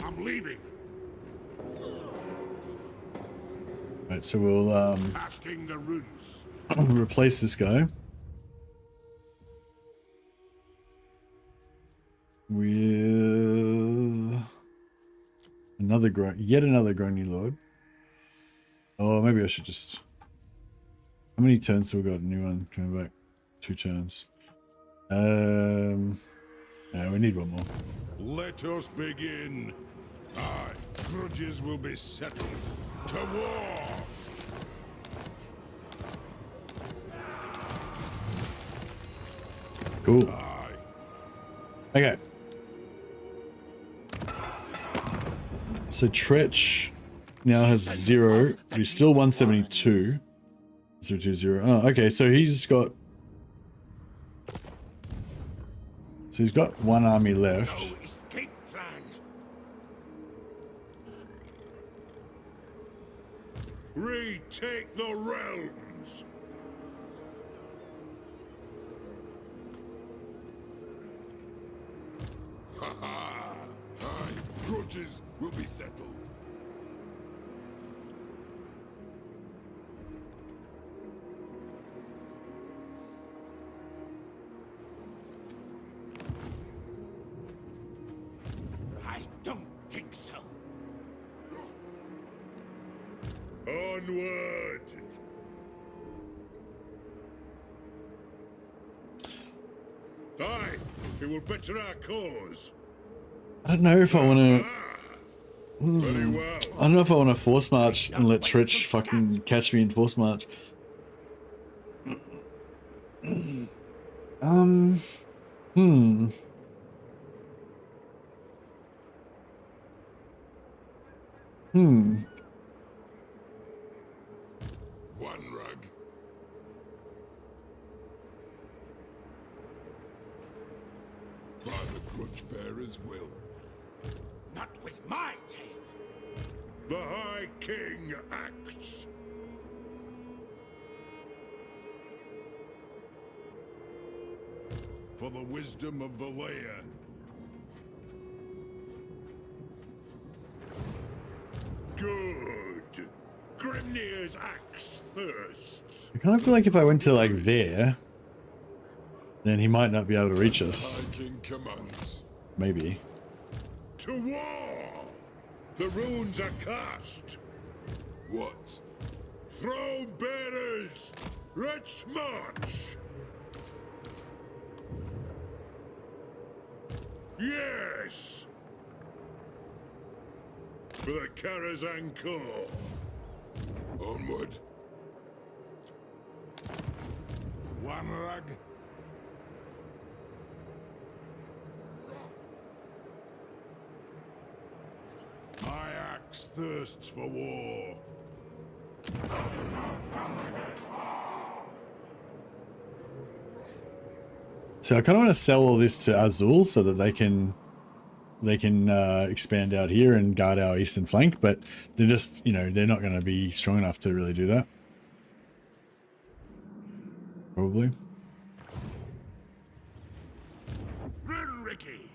I'm leaving. Right, so we'll Casting the runes. replace this guy with yet another Groany Lord. Oh, maybe I should just. How many turns do we got? A new one coming back. 2 turns. Yeah, we need one more. Let us begin. Aye, grudges will be settled. To war! Cool. Aye. Okay. So Tretch now has 0. But he's still 172. 020. Oh, okay. So he's got. So he's got 1 army left. No escape plan. Retake the realms! Ha ha! Aye, grudges will be settled. I don't think so. Onward! Aye, it will better our cause. I don't know if I want to. Very well. I don't know if I want to force march and let Tretch fucking catch me in force march. One rug. By the grudge bearer's will. Not with my tail. The High King acts. For the wisdom of Valea. Good. Grimnir's axe thirsts. I kind of feel like if I went to like there, then he might not be able to reach us. High King commands. Maybe. To war! The runes are cast. What? Throne bearers! Let's march! Yes! For the Karazhan Corps. Onward. One rug. My axe thirsts for war. So I kind of want to sell all this to Azul so that they can they can expand out here and guard our eastern flank, but they're just, you know, they're not going to be strong enough to really do that. Probably. Rune Ricky!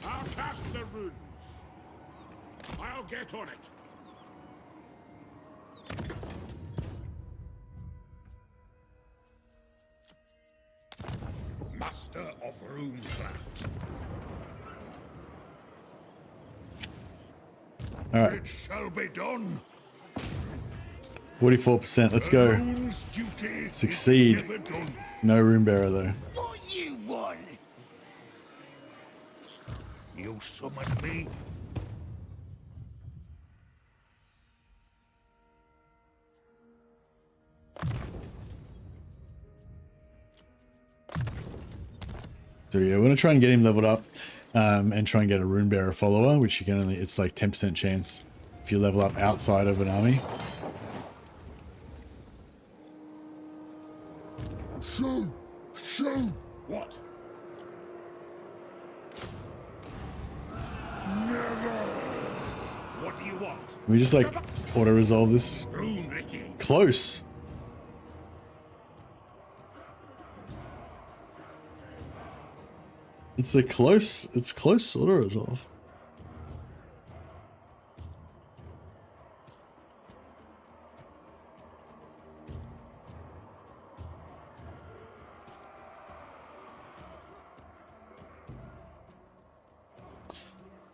I'll cast the runes. I'll get on it. Master of Runecraft. All right. It shall be done. 44%. Let's go. Rune's duty is Succeed. never done. No rune bearer though. What you want? You summoned me. So yeah, we're gonna try and get him leveled up, and try and get a rune bearer follower, which you can only, it's like 10% chance if you level up outside of an army. Shoot! Shoot! What? Never! What do you want? Can we just like auto resolve this? Rune Ricky. Close. It's close auto resolve.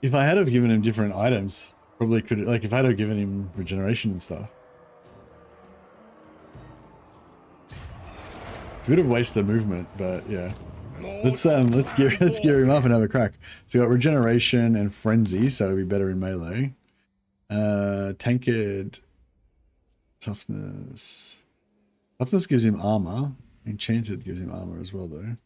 If I had have given him different items, probably could, like if I had have given him regeneration and stuff. It's a bit of a waste of movement, but yeah. Let's gear him up and have a crack. So we got regeneration and frenzy, so it'll be better in melee. Tankard, toughness. Toughness gives him armor. Enchanted gives him armor as well, though.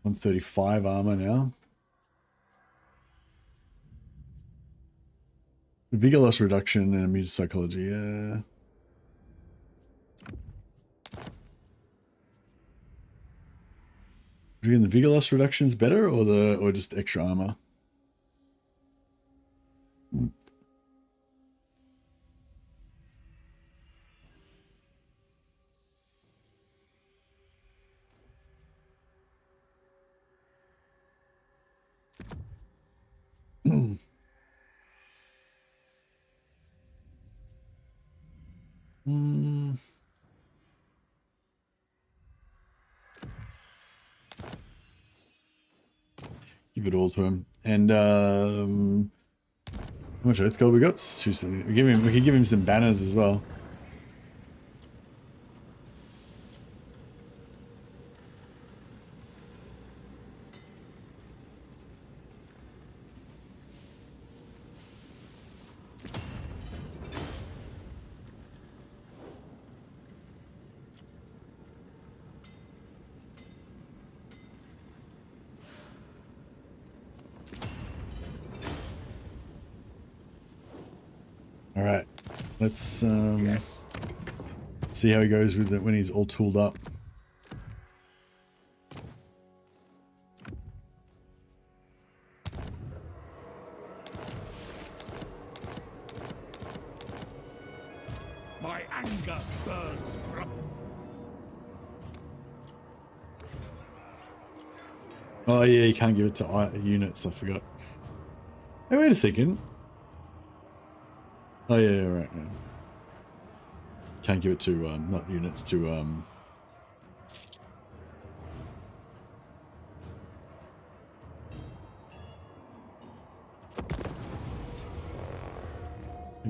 135 armor now. Vigor loss reduction and immune psychology. Yeah. Again, the vigor loss reduction is better, or just extra armor? Give it all to him. And how much earth gold we got? We can give him some banners as well. All right, let's Yes. see how he goes with it when he's all tooled up. My anger burns from. Oh yeah, you can't give it to units. I forgot. Hey, wait a second. Oh yeah, right. Yeah. Can't give it to not units, to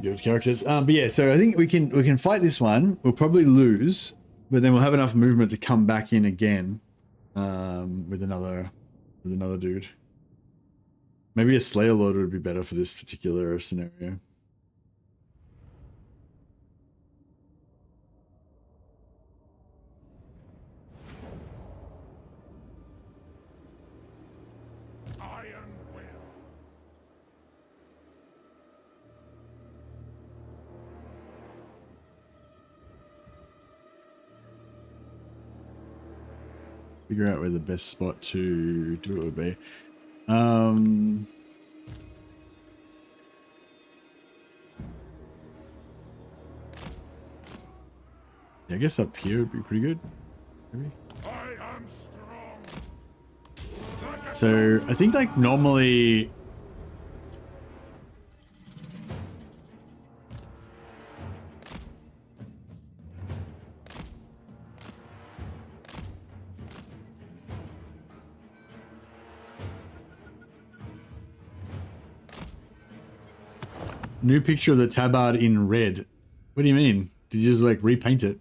give it to characters. But yeah, so I think we can fight this one. We'll probably lose, but then we'll have enough movement to come back in again with another dude. Maybe a Slayer Lord would be better for this particular scenario. Iron will. We figure out where the best spot to do it would be. Yeah, I guess up here would be pretty good. Maybe. I am strong. So I think like normally. New picture of the tabard in red. What do you mean? Did you just like repaint it?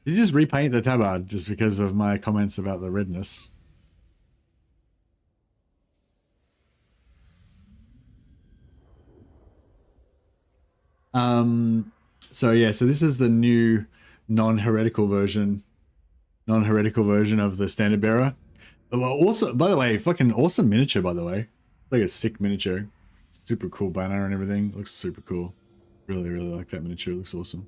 Did you just repaint the tabard just because of my comments about the redness? So yeah, so this is the new non-heretical version of the standard bearer. Well, also, by the way, fucking awesome miniature, by the way. Like a sick miniature. Super cool banner and everything. Looks super cool. Really, really like that miniature. It looks awesome.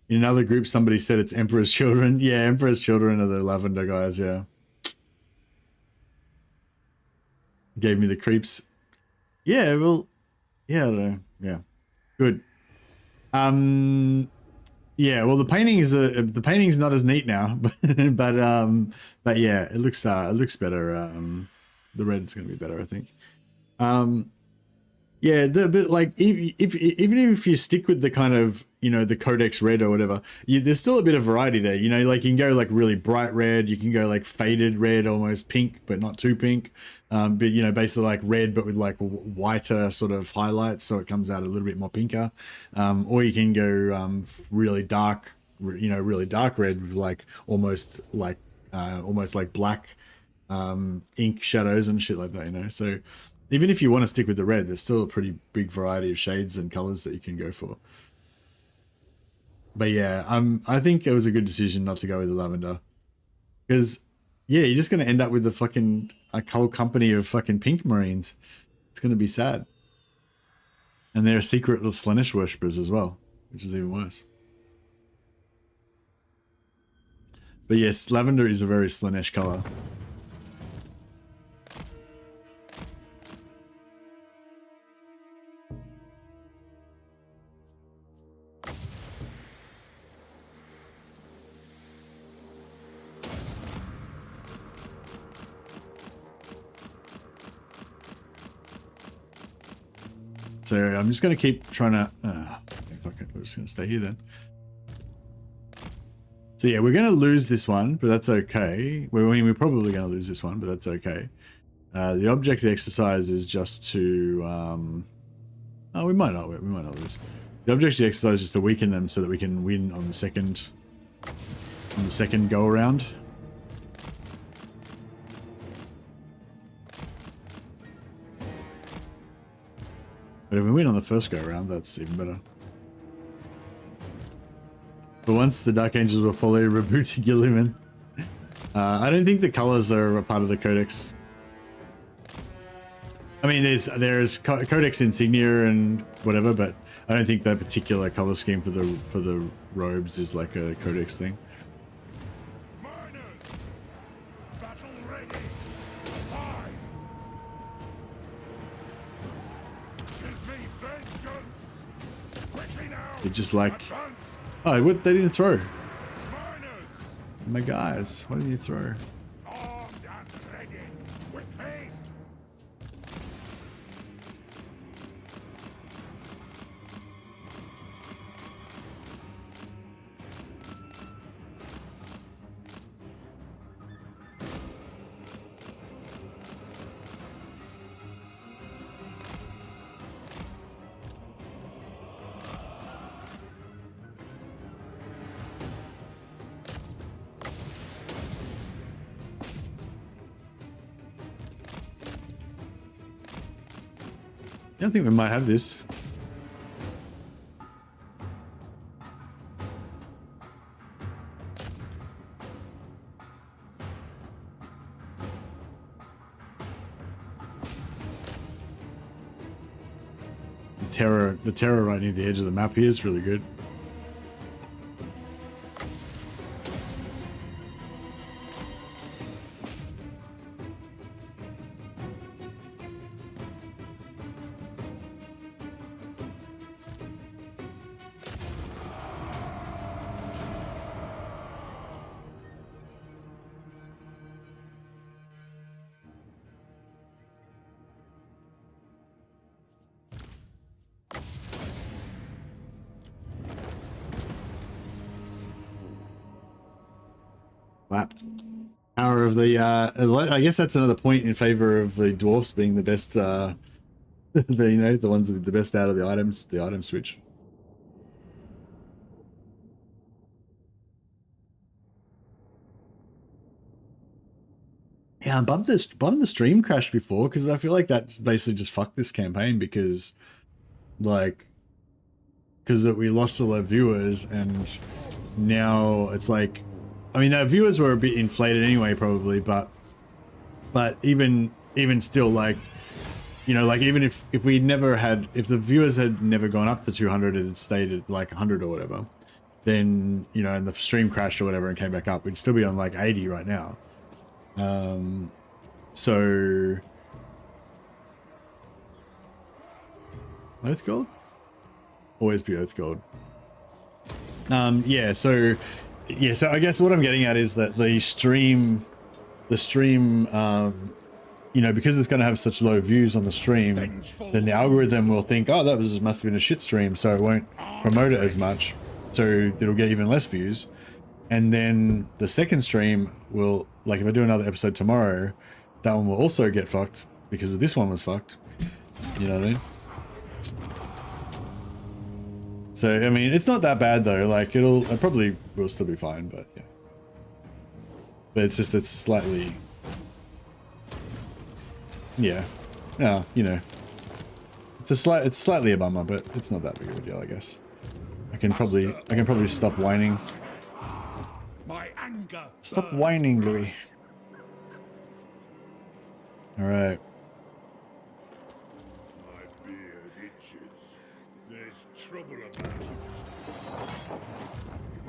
In another group, somebody said it's Emperor's Children. Yeah, Emperor's Children are the lavender guys, yeah. Gave me the creeps. Yeah, well, yeah, I don't know. Yeah, good. Yeah, well, the painting's not as neat now, but yeah, it looks better. The red's gonna be better, I think. Yeah, but like even if you stick with the kind of, you know, the Codex red or whatever, there's still a bit of variety there. You know, like you can go like really bright red, you can go like faded red, almost pink, but not too pink. But you know, basically like red, but with like whiter sort of highlights, so it comes out a little bit more pinker. Or you can go really dark, you know, really dark red, with like almost like black ink shadows and shit like that. You know, so even if you want to stick with the red, there's still a pretty big variety of shades and colors that you can go for. But yeah, I think it was a good decision not to go with the lavender, because yeah, you're just gonna end up with the fucking a whole company of fucking pink marines. It's gonna be sad, and they're secret little Slaanesh worshippers as well, which is even worse. But yes, lavender is a very Slaanesh color. So I'm just going to keep trying to... okay, we're just going to stay here then. So yeah, we're going to lose this one, but that's okay. I mean, we're probably going to lose this one, but that's okay. The objective exercise is just to... oh, we might not lose. The objective exercise is just to weaken them so that we can win on the second go around. But if we win on the first go around, that's even better. But once the Dark Angels will follow Rabuti Gilliman. I don't think the colors are a part of the Codex. I mean, there's Codex insignia and whatever, but I don't think that particular color scheme for the robes is like a Codex thing. They're just like, oh, what? They didn't throw. My guys, why didn't you throw? Armed and ready, with haste. I think we might have this. The terror right near the edge of the map here is really good. Clapped. Power of the I guess that's another point in favor of the dwarfs being the best the the ones with the best out of the items, the item switch. Yeah, I bumped the stream crash before because I feel like that basically just fucked this campaign because we lost all our viewers and now it's like, I mean, our viewers were a bit inflated anyway, probably, but even still, like, like even if we never had, if the viewers had never gone up to 200 and it stayed at like 100 or whatever, then, and the stream crashed or whatever and came back up, we'd still be on like 80 right now. So Earth Gold? Always be Earth Gold. Yeah, so I guess what I'm getting at is that the stream, because it's going to have such low views on the stream, then the algorithm will think, oh, must have been a shit stream, so it won't promote it as much, so it'll get even less views. And then the second stream will, like, if I do another episode tomorrow, that one will also get fucked because this one was fucked. You know what I mean? So, I mean, it's not that bad though. Like, it probably will still be fine, but yeah. But it's just, it's slightly, yeah. No, it's slightly a bummer, but it's not that big of a deal, I guess. I can probably stop whining. My anger. Stop whining, Louis. All right. My beard itches. There's trouble about.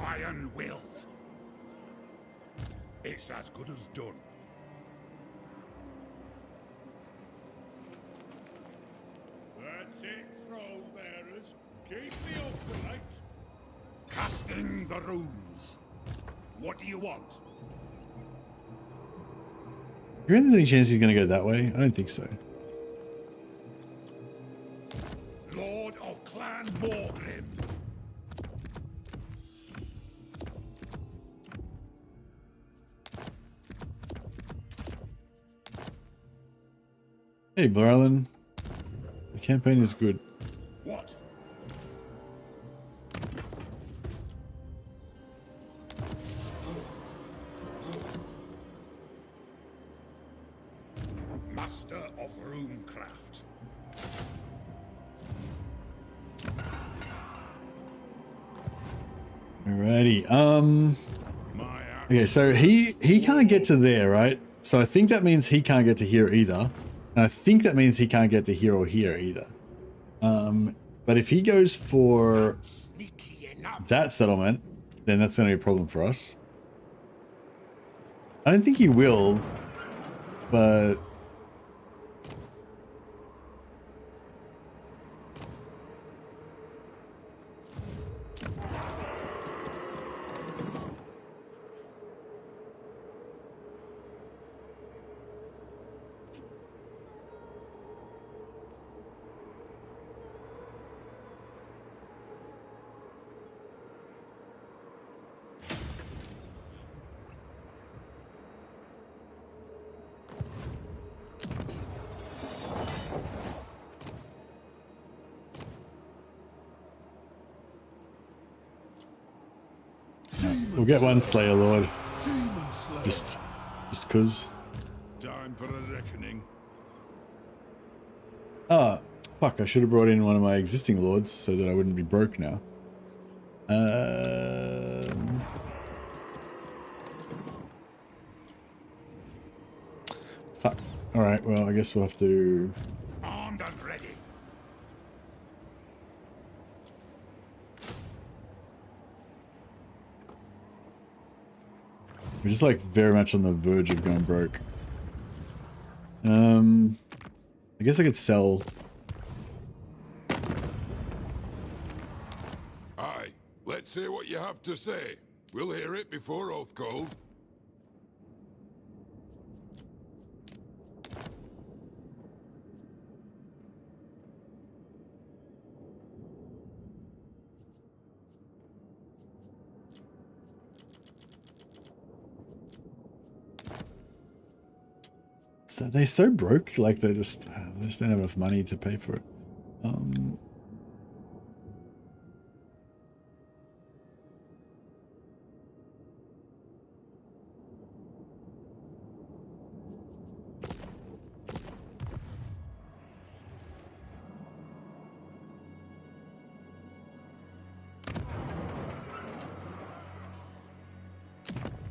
Iron-willed. It's as good as done. That's it, throne bearers. Keep me upright. Casting the runes. What do you want? You reckon there's any chance he's going to go that way? I don't think so. Lord of Clan Thorgrim. Hey, Barlin. The campaign is good. What? Master of Runecraft. Alrighty. My axe. Okay, so he can't get to there, right? So I think that means he can't get to here either. And I think that means he can't get to here or here either. But if he goes for Sneaky enough. that settlement, then that's going to be a problem for us. I don't think he will, but we'll get one Slayer Lord. Demon Slayer. Just cause. Time for a reckoning. Ah, fuck, I should have brought in one of my existing lords so that I wouldn't be broke now. Fuck. Alright, well, I guess we'll have to... Armed and ready. We're just like very much on the verge of going broke. I guess I could sell. Aye, let's hear what you have to say. We'll hear it before oath called. So they're so broke, like they just don't have enough money to pay for it.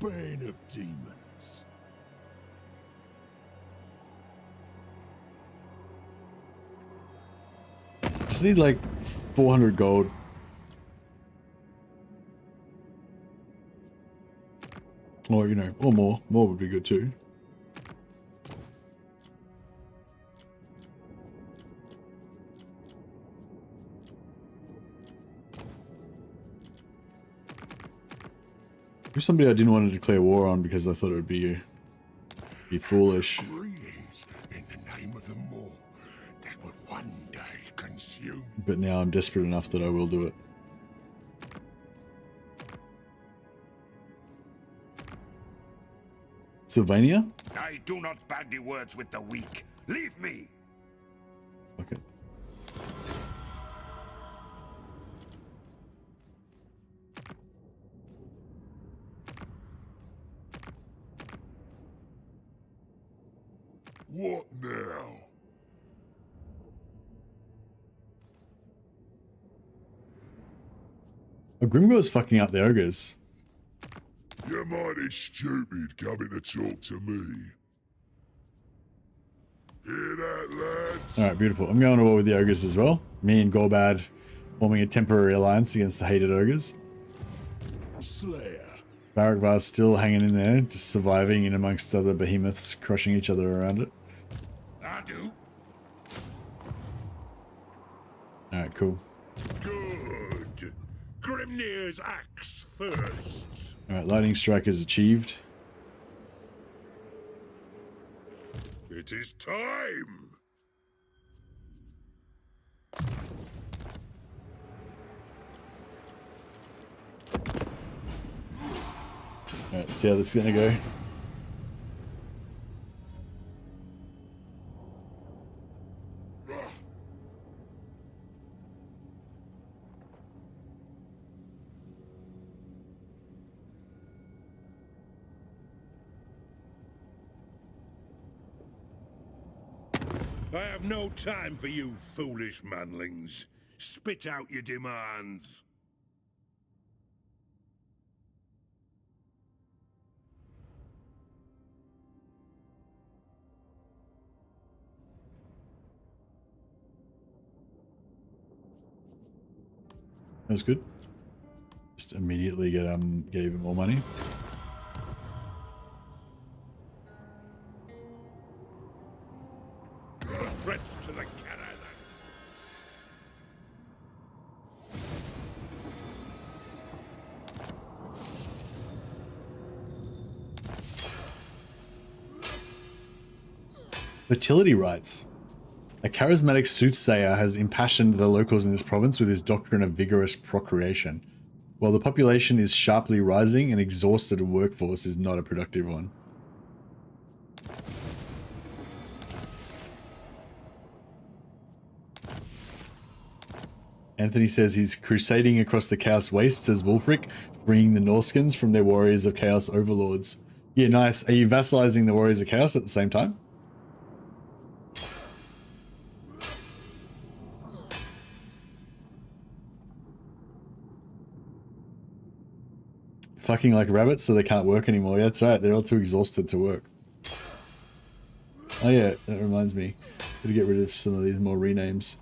Bane of demons. Just need like 400 gold. Or, you know, or more. More would be good too. There's somebody I didn't want to declare war on because I thought it would be foolish. Greetings in the name of them all that would one day consume. But now I'm desperate enough that I will do it. Sylvania? I do not bandy words with the weak. Leave me! Okay. What now? Oh, Grimgor's fucking up the ogres. You're mighty stupid coming to talk to me. Hear that, lads? Alright, beautiful. I'm going to war with the ogres as well. Me and Gorbad forming a temporary alliance against the hated ogres. Slayer. Barakvar's still hanging in there, just surviving in amongst other behemoths, crushing each other around it. I do. Alright, cool. Good. Grimnir's axe thirsts. Alright, lightning strike is achieved. It is time. Alright, see how this is gonna go. I have no time for you foolish manlings. Spit out your demands. That was good. Just immediately get gave him more money. Threats to the Caravan. Fertility rites. A charismatic soothsayer has impassioned the locals in this province with his doctrine of vigorous procreation. While the population is sharply rising, an exhausted workforce is not a productive one. Anthony says he's crusading across the Chaos Wastes as Wulfric, freeing the Norskins from their warriors of Chaos overlords. Yeah, nice. Are you vassalizing the warriors of Chaos at the same time? Fucking like rabbits so they can't work anymore. Yeah, that's right. They're all too exhausted to work. Oh yeah, that reminds me. Gotta get rid of some of these more renames.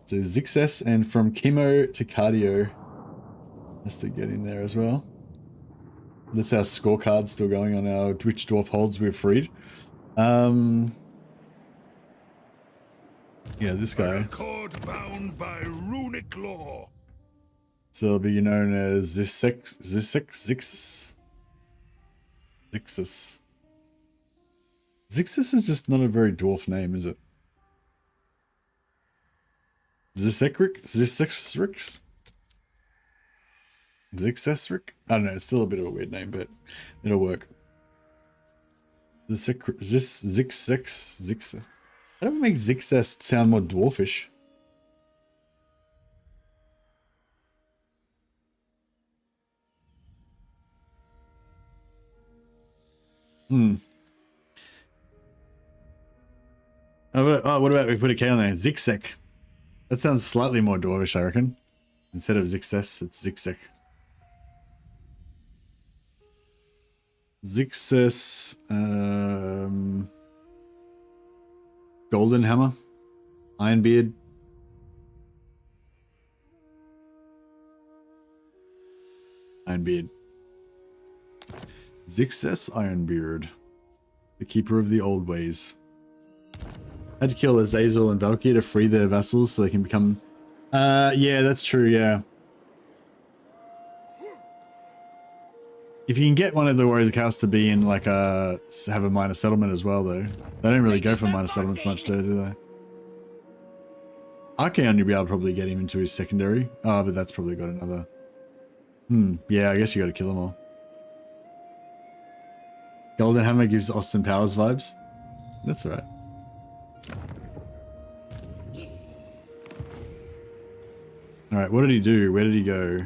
So Zixes and from chemo to cardio has to get in there as well. That's our scorecard still going on our which dwarf holds we've freed. Yeah, this guy. A cord bound by runic law. So it'll be known as Zixus. Zixus is just not a very dwarf name, is it? Zixesric? I don't know, it's still a bit of a weird name, but it'll work. Zixes. How do we make Zixes sound more dwarfish? Oh, what about we put a K on there? Zixek. That sounds slightly more dwarvish, I reckon. Instead of Zixes, it's Zixek. Zixes. Golden Hammer. Ironbeard. Ironbeard. Zixes Ironbeard. The keeper of the old ways. Had to kill Azazel and Valkyrie to free their vassals so they can become... yeah, that's true, yeah. If you can get one of the Warriors of Chaos to be in like a... have a minor settlement as well, though. They don't really go for minor settlements much, do they? Archaon, you'll be able to probably get him into his secondary. Oh, but that's probably got another... yeah, I guess you got to kill them all. Golden Hammer gives Austin Powers vibes. That's right. Alright, what did he do? Where did he go?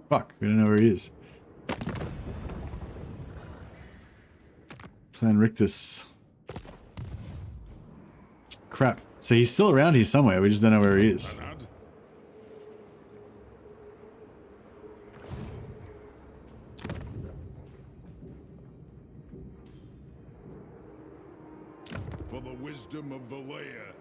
Fuck, we don't know where he is. Clan Rictus. Crap. So he's still around here somewhere, we just don't know where he is. For the wisdom of Valea.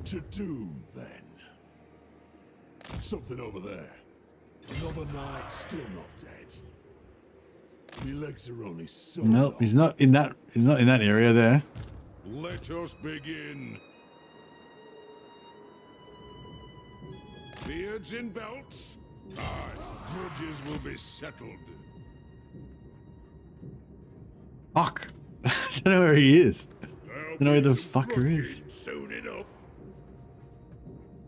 To doom, then. Something over there. Another knight still not dead. My legs are only so Nope, long. he's not in that area there. Let us begin. Beards in belts? Aye, grudges will be settled. Fuck. I don't know where he is. I There'll don't know where the be fucker is. grudging soon enough.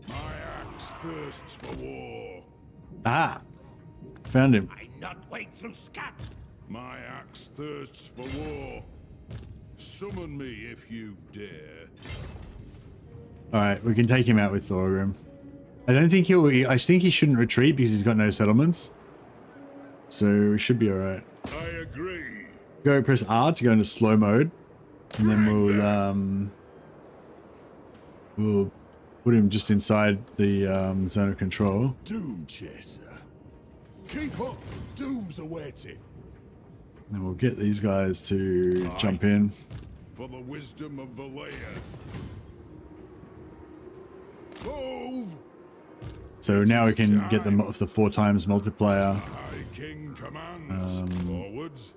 My axe thirsts for war. Ah! Found him. I not wait through scat. My axe thirsts for war. Summon me if you dare. Alright, we can take him out with Thorgrim. I don't think I think he shouldn't retreat because he's got no settlements. So we should be alright. I agree. Go press R to go into slow mode. And then we'll put him just inside the zone of control. Doom chaser. Keep up. Doom's awaiting. And we'll get these guys to jump in. For the wisdom of Valea. Move! So now we can get the 4 times multiplier. High King commands. Forwards.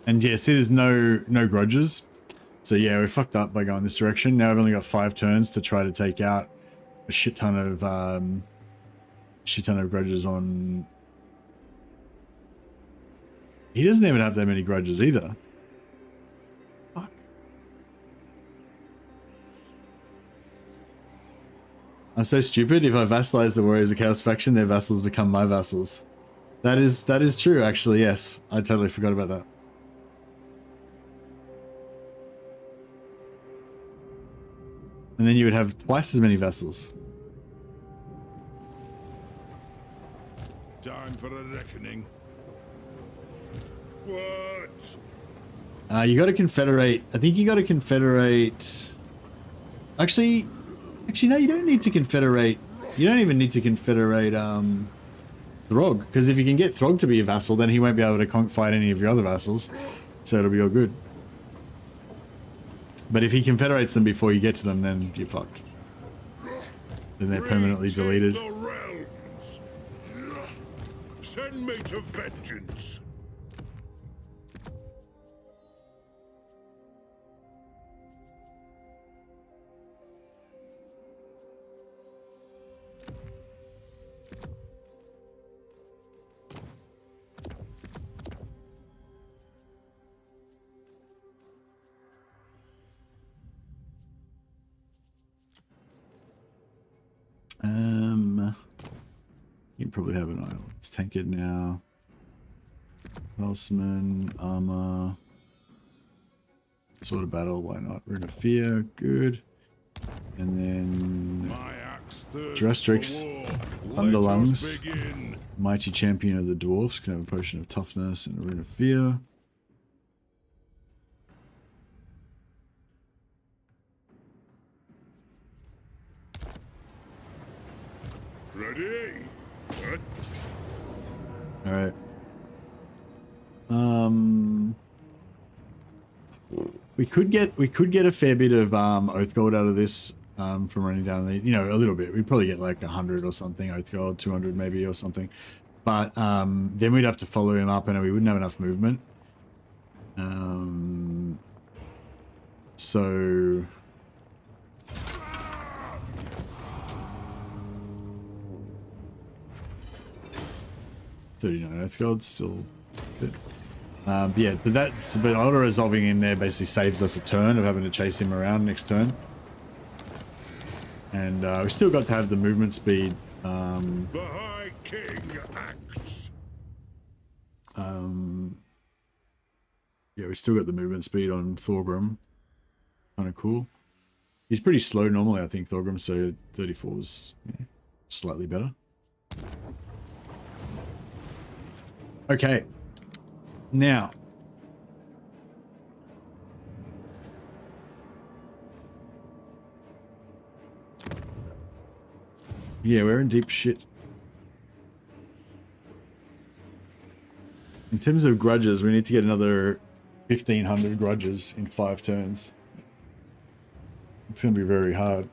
And yeah, see there's no grudges. So yeah, we fucked up by going this direction. Now I've only got 5 turns to try to take out a shit ton of grudges on... He doesn't even have that many grudges either. Fuck. I'm so stupid. If I vassalize the Warriors of Chaos faction, their vassals become my vassals. That is true, actually, yes. I totally forgot about that. And then you would have twice as many vassals. Time for a reckoning. What? You got to confederate. I think you got to confederate. Actually, no, you don't need to confederate. You don't even need to confederate the Throg, because if you can get Throg to be a vassal, then he won't be able to fight any of your other vassals, so it'll be all good. But if he confederates them before you get to them, then you're fucked. Then they're permanently deleted. The realms. Send me to vengeance. You can probably have an idol. Let's tank it now. Pulseman, armor, sword of battle, why not? Rune of fear, good. And then Drastrix, Thunderlungs, mighty champion of the dwarfs, can have a potion of toughness and a rune of fear. Ready? All right. We could get a fair bit of oath gold out of this from running down the, a little bit. We'd probably get like 100 or something oath gold, 200 maybe or something. But then we'd have to follow him up, and we wouldn't have enough movement. So 39 oath gold, still good. Yeah, but auto resolving in there basically saves us a turn of having to chase him around next turn. And we still got to have the movement speed. The High King acts. Yeah, we still got the movement speed on Thorgrim. Kind of cool. He's pretty slow normally, I think, Thorgrim, so 34 is slightly better. Okay. Now. Yeah, we're in deep shit. In terms of grudges, we need to get another 1,500 grudges in 5 turns. It's going to be very hard.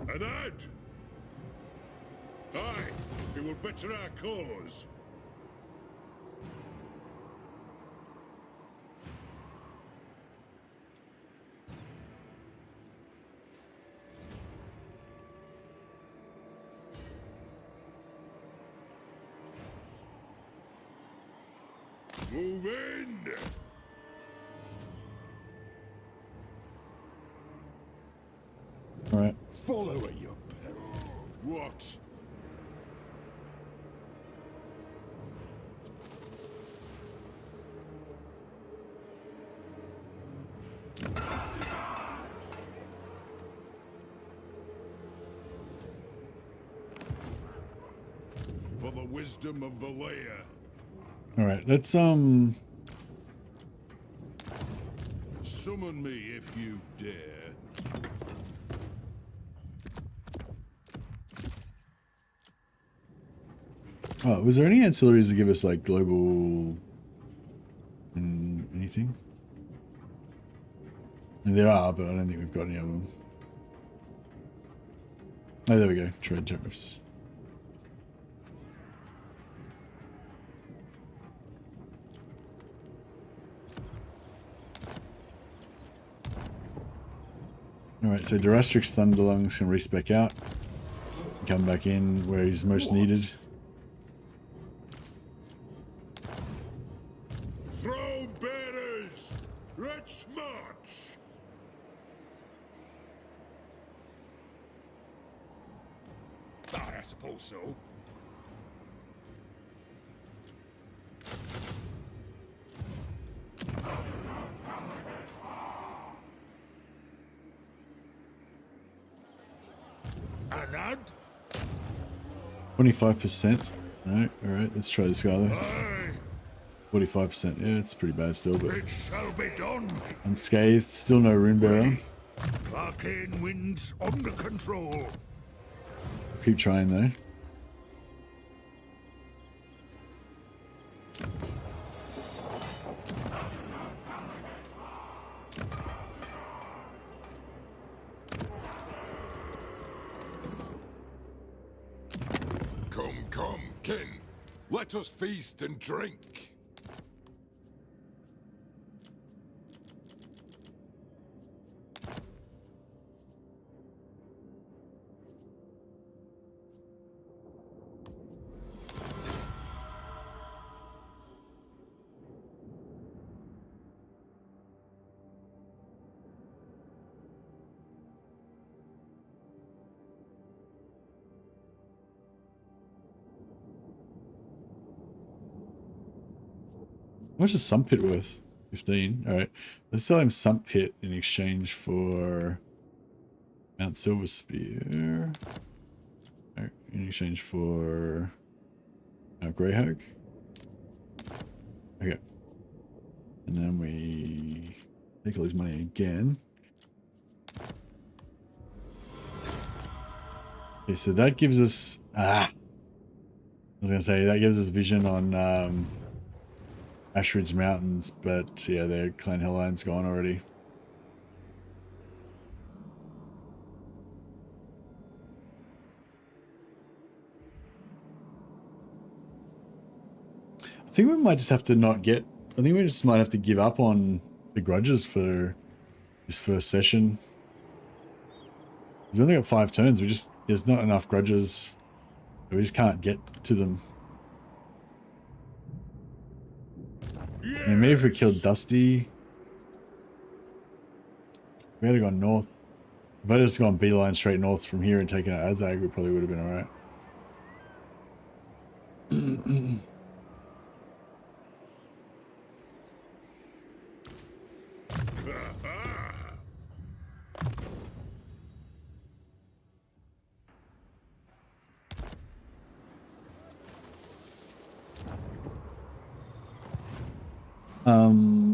An ad! Aye, it will better our cause. Move in! All right. Follow at your peril. What? For the wisdom of Valea. All right, let's Summon me if you dare. Oh, was there any ancillaries to give us like global anything? And there are, but I don't think we've got any of them. Oh, there we go. Trade tariffs. Alright, so Drastrix Thunderlungs can respec out. Come back in where he's most needed. Throne bearers! Let's march! I suppose so. An ad? 25%. Alright, alright, let's try this guy though. Aye. 45%. Yeah, it's pretty bad still, but It shall be done. unscathed. Still no rune bearer. Arcane winds under control. Keep trying though. Come, come, kin. Let us feast and drink. How much is Sump Pit worth? 15. Alright. Let's sell him Sump Pit in exchange for Mount Silver Spear. Alright, in exchange for Greyhawk. Okay. And then we take all his money again. Okay, so that gives us I was gonna say that gives us vision on Ashridge Mountains, but yeah, their Clan Hellline's gone already. I think we might just have to not get. I think we just might have to give up on the grudges for this first session. We've only got 5 turns. There's not enough grudges. We just can't get to them. Yes. I mean, maybe if we killed Dusty, we had to gone north. If I just gone beeline straight north from here and taken out Azag, we probably would have been alright.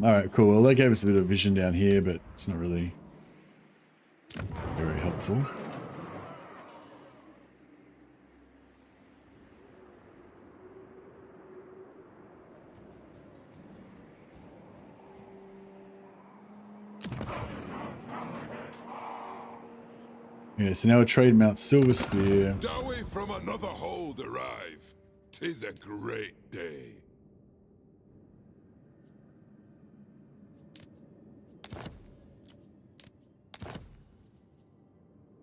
Alright, cool. Well, that gave us a bit of vision down here, but it's not really very helpful. Yeah, so now we trade Mount Silver Spear. Dowie from another hold arrive. 'Tis a great day.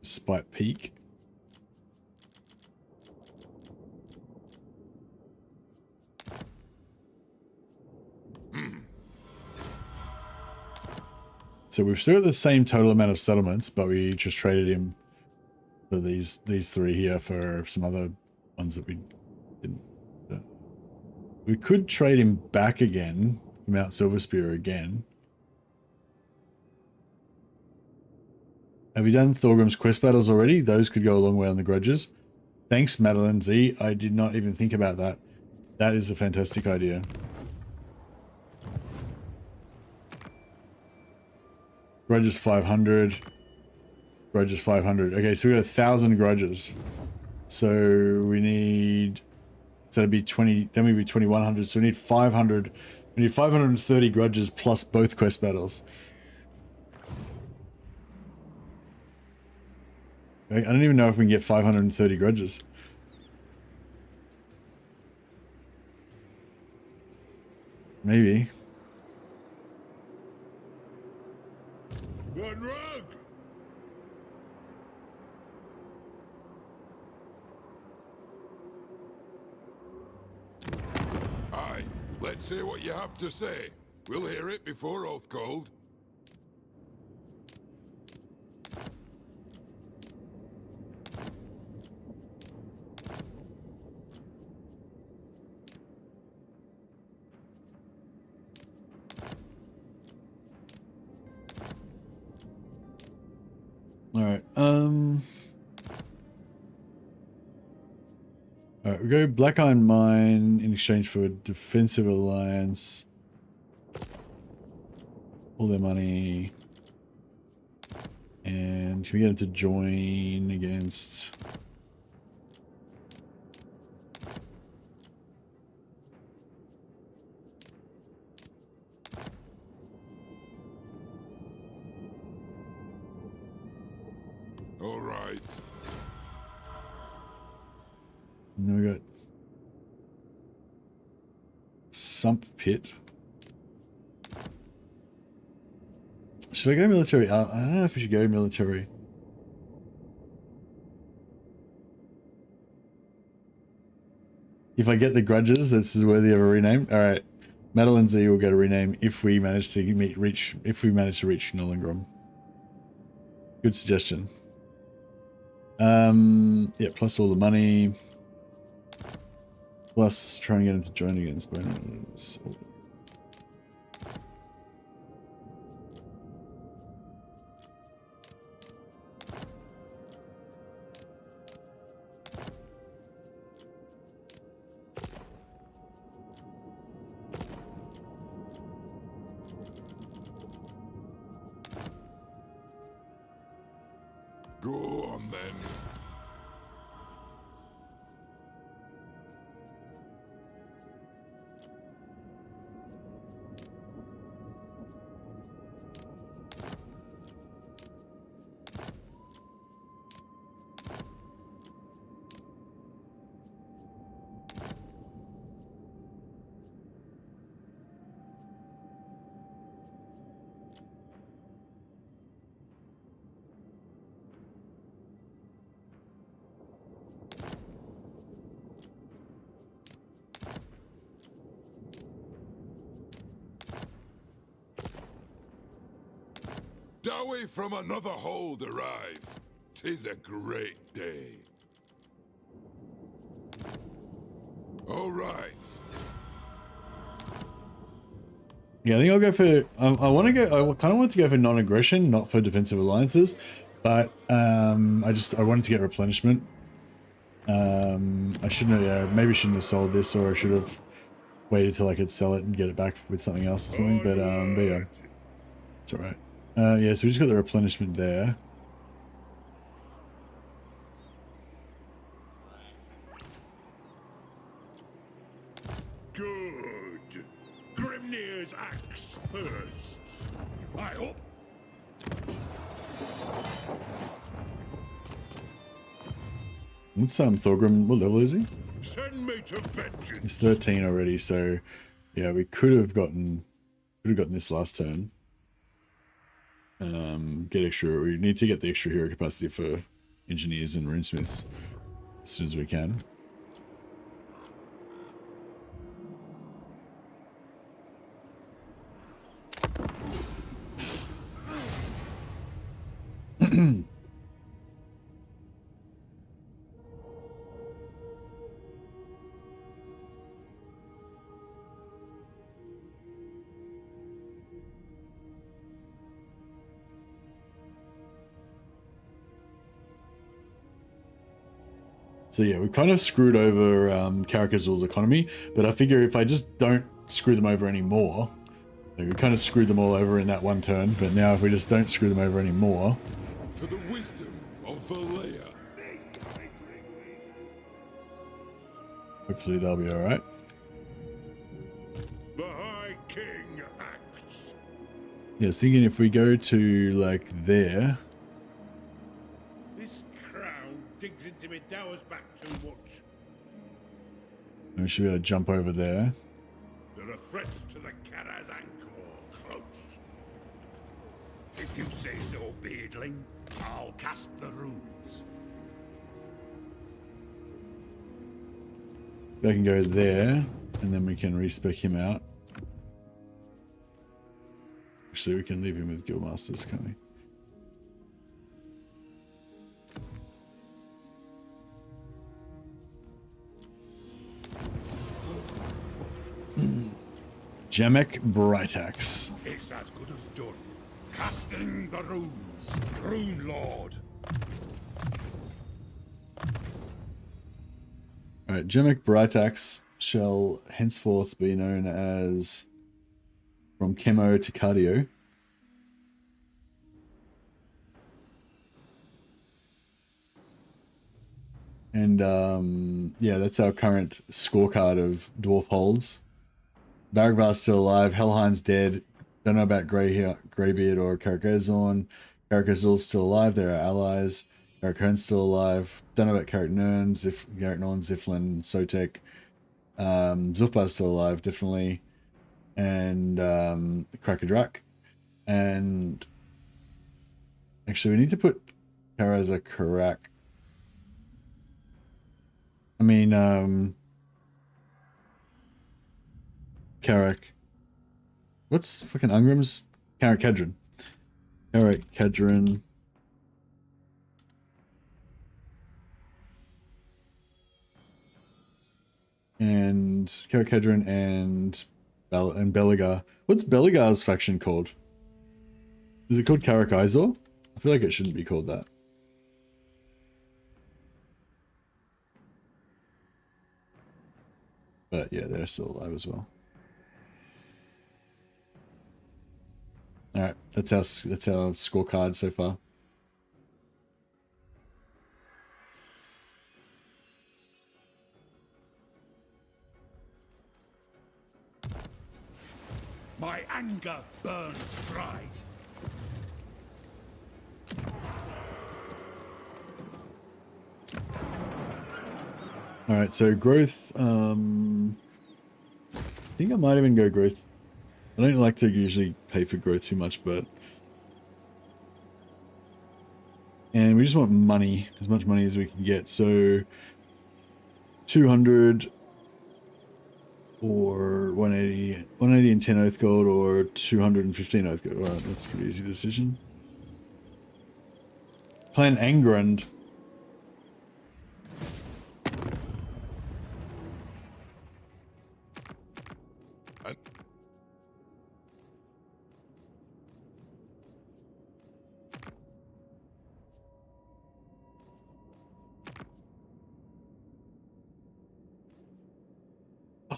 Spite Peak. So we've still got the same total amount of settlements, but we just traded him for these 3 here for some other ones that we didn't. We could trade him back again for Mount Silverspear again. Have you done Thorgrim's quest battles already? Those could go a long way on the grudges. Thanks, Madeline Z. I did not even think about that. That is a fantastic idea. Grudges 500. Grudges 500. Okay, so we got 1,000 grudges. So we need... So that'd be 20... Then we'd be 2,100. So we need 500... We need 530 grudges plus both quest battles. I don't even know if we can get 530 grudges. Maybe. One rug. Aye, let's hear what you have to say. We'll hear it before oath called. All right. All right, we go Black Iron Mine in exchange for a defensive alliance. All their money. And can we get them to join against... All right. And then we got Sump Pit. Should I go military? I don't know if we should go military. If I get the grudges, this is worthy of a rename. All right, Madeline Z will get a rename if we manage to reach Nollengrom. Good suggestion. Yeah, plus all the money. Plus trying to get him to join against bonus. Go on then. Dowie from another hold arrive. 'Tis a great day. All right. Yeah, I think I'll go for. I want to go. I kind of want to go for non-aggression, not for defensive alliances, but I wanted to get replenishment. I shouldn't have. Yeah, maybe shouldn't have sold this, or I should have waited till I could sell it and get it back with something else or something. But yeah, it's all right. Yeah, so we just got the replenishment there. Good. Grimnir's axe thirsts. I hope. What's Thorgrim? What level is he? Send me to vengeance. He's 13 already, so yeah, we could have gotten this last turn. Get extra. We need to get the extra hero capacity for engineers and runesmiths as soon as we can. So yeah, we kind of screwed over Karakazul's economy, but I figure if I just don't screw them over anymore, like we kind of screwed them all over in that one turn, but now if we just don't screw them over anymore... For the wisdom of Valea. Hopefully they'll be alright. The High King acts. Yeah, I was thinking if we go to, like, there... This crown digs into me dower's back too much. We should be able to jump over there. There are threats to the Karaz Angkor close. If you say so, Beardling, I'll cast the runes. I can go there, and then we can respec him out. Actually, we can leave him with Guildmasters, can't we? Jamek Brightax. It's as good as done. Casting the runes, Rune Lord. All right, Gemek Britax shall henceforth be known as from chemo to cardio. And yeah, that's our current scorecard of dwarf holds. Baragvar's still alive. Helhein's dead. Don't know about Greybeard or Karakazorn. Karakazor's still alive. They're our allies. Karakern's still alive. Don't know about Karaknern, Ziflin, Sotek. Zulfbar's still alive, definitely. And Krakadrak. And actually, we need to put Karaza Karak. I mean, Karak. What's fucking Ungrim's? Karak-Kadrin. Karak-Kadrin. And Karak-Kadrin and Belagar. What's Belagar's faction called? Is it called Karak-Izor? I feel like it shouldn't be called that. But yeah, they're still alive as well. All right, that's our scorecard so far. My anger burns bright. All right, so growth. I think I might even go growth. I don't like to usually pay for growth too much, but... And we just want money, as much money as we can get. So 200 or 180, 180 and 10 oath gold, or 215 oath gold. All right, that's a pretty easy decision. Clan Angrand.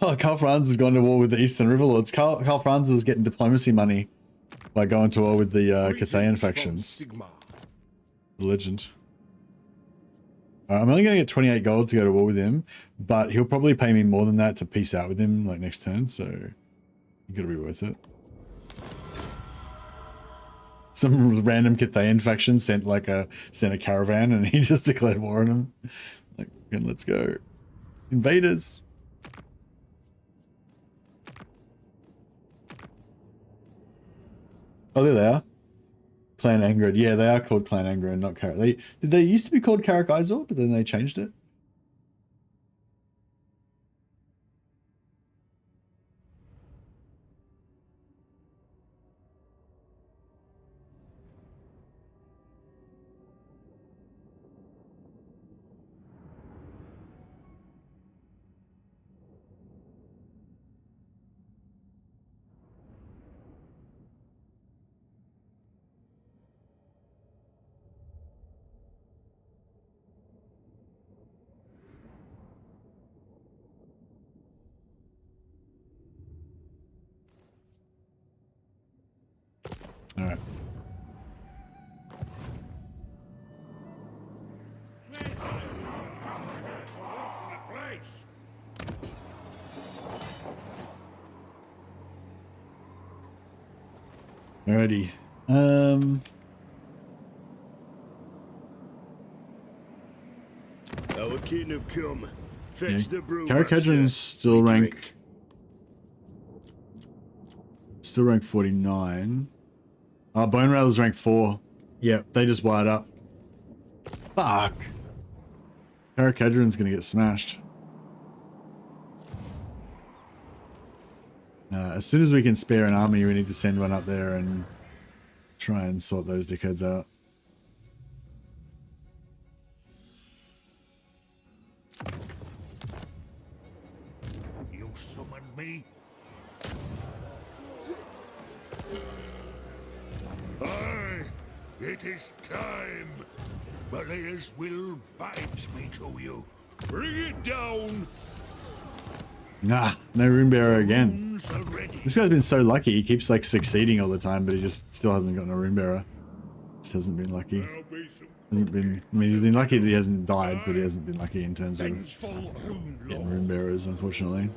Oh, Karl Franz has gone to war with the Eastern Riverlords. Karl Franz is getting diplomacy money by going to war with the Cathayan factions. Legend. I'm only going to get 28 gold to go to war with him, but he'll probably pay me more than that to peace out with him like next turn, so you gotta be worth it. Some random Cathayan faction sent a caravan and he just declared war on him. Like, let's go. Invaders. Oh, there they are. Clan Angrad. Yeah, they are called Clan Angrad, not Karak. Did they used to be called Karak-Izor, but then they changed it? All right. Alrighty. Our kin have come. Fetch the brew. Karak-Kadrin is still rank 49. Bone Rattler's rank 4. Yep, they just wired up. Fuck. Karak-Kadrin's gonna get smashed. As soon as we can spare an army, we need to send one up there and try and sort those dickheads out. You summon me? Aye, it is time. Valea's will binds me to you. Bring it down. Nah, no rune bearer again. Runes are ready. This guy's been so lucky. He keeps like succeeding all the time, but he just still hasn't gotten a rune bearer. Just hasn't been lucky. There'll be some Hasn't been. I mean, he's been lucky that he hasn't died, but he hasn't been lucky in terms of vengeful rune getting lord. rune bearers, unfortunately.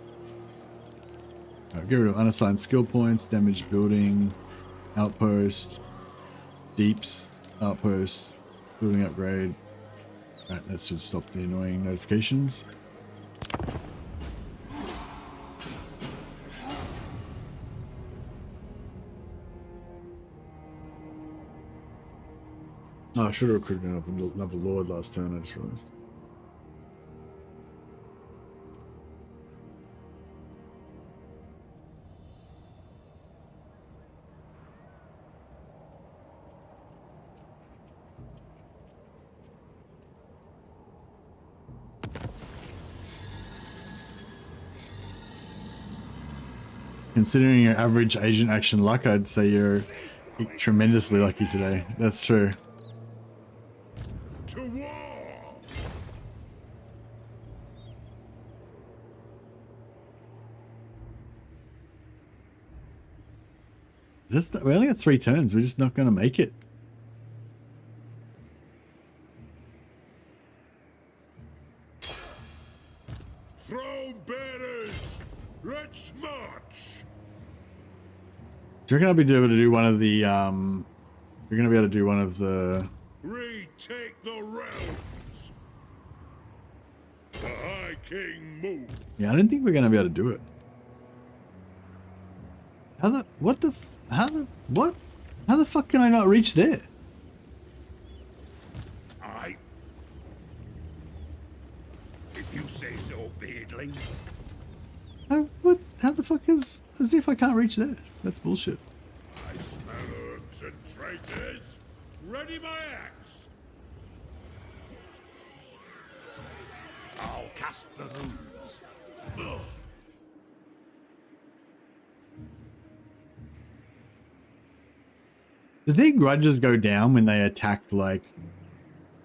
Alright, get rid of unassigned skill points, damaged building, outpost, deeps, outpost, building upgrade. Right, that should stop the annoying notifications. Oh, I should have recruited another lord last turn, I just realized. Considering your average agent action luck, I'd say you're tremendously lucky today. That's true. To war! We only got 3 turns. We're just not going to make it. Throne bearers! Let's march! Do you reckon I'll be able to do one of the, you're going to be able to do one of the... Retake the realms! The High King moves! Yeah, I didn't think we are going to be able to do it. How the fuck can I not reach there? If you say so, beardling. How the fuck is... As if I can't reach there. That's bullshit. I smell herbs and traitors! Ready my axe! I'll cast the runes. Ugh. Do their grudges go down when they attack, like,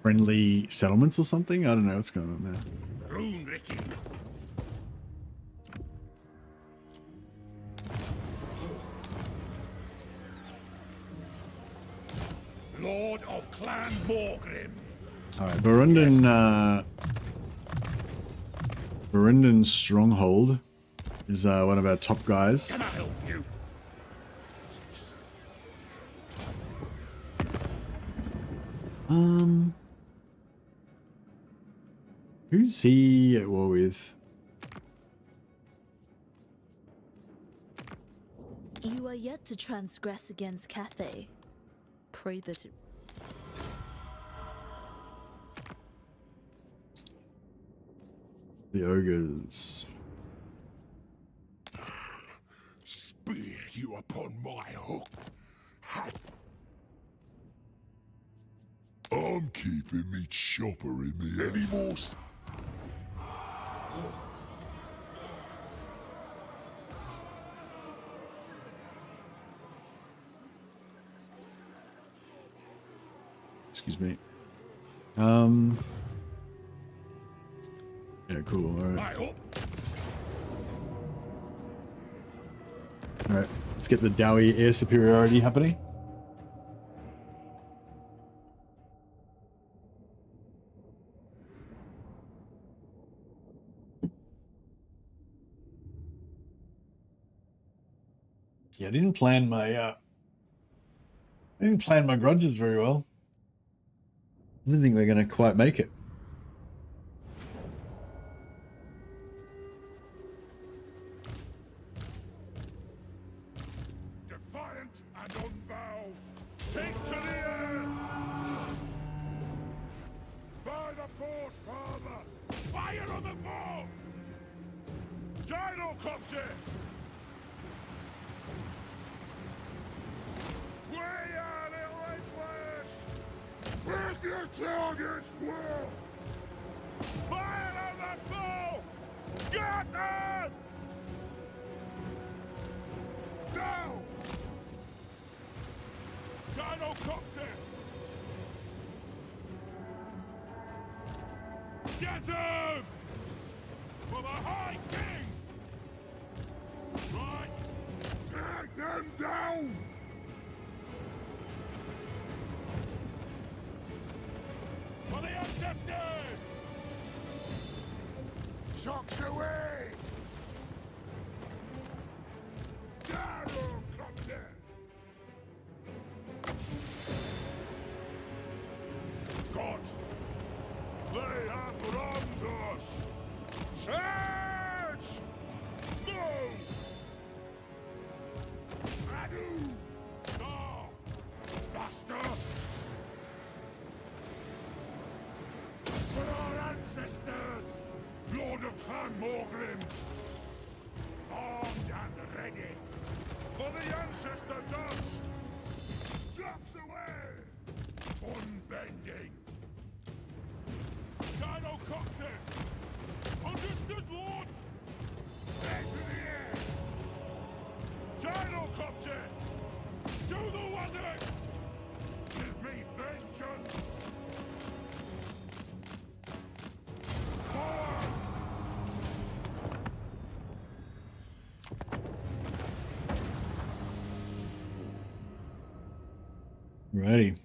friendly settlements or something? I don't know what's going on there. Rune Ricky. Lord of Clan Thorgrim. Alright, Berendon's Stronghold is one of our top guys. Can I help you? Who's he at war with? You are yet to transgress against Cathay. Pray that it... The ogres. Spear you upon my hook. I'm keeping me chopper in me anymore. Excuse me. Yeah, cool. Alright. Alright. Let's get the Dowie air superiority happening. Yeah, I didn't plan my grudges very well. I don't think we're gonna quite make it. Defiant and unbowed, take to the air! By the forge, father! Fire on the ball! Gyrocopter! Way out, little flash! Break your targets, Will! Fire on the foe! Got them! Down! Gyrocopter! Get him! For the High King! Right! Take them down! For the ancestors! Shocks away! Darrow Cropter! God! They have wronged us! Charge! Move! Adu! No! Faster! For our ancestors! Lord of Clan Thorgrim! Armed and ready! For the ancestor dust! Shocks away! Unbending! Gyrocopter! Understood, Lord! Back to the air! Gyrocopter! To the wizard! Give me vengeance! Forward! Ready.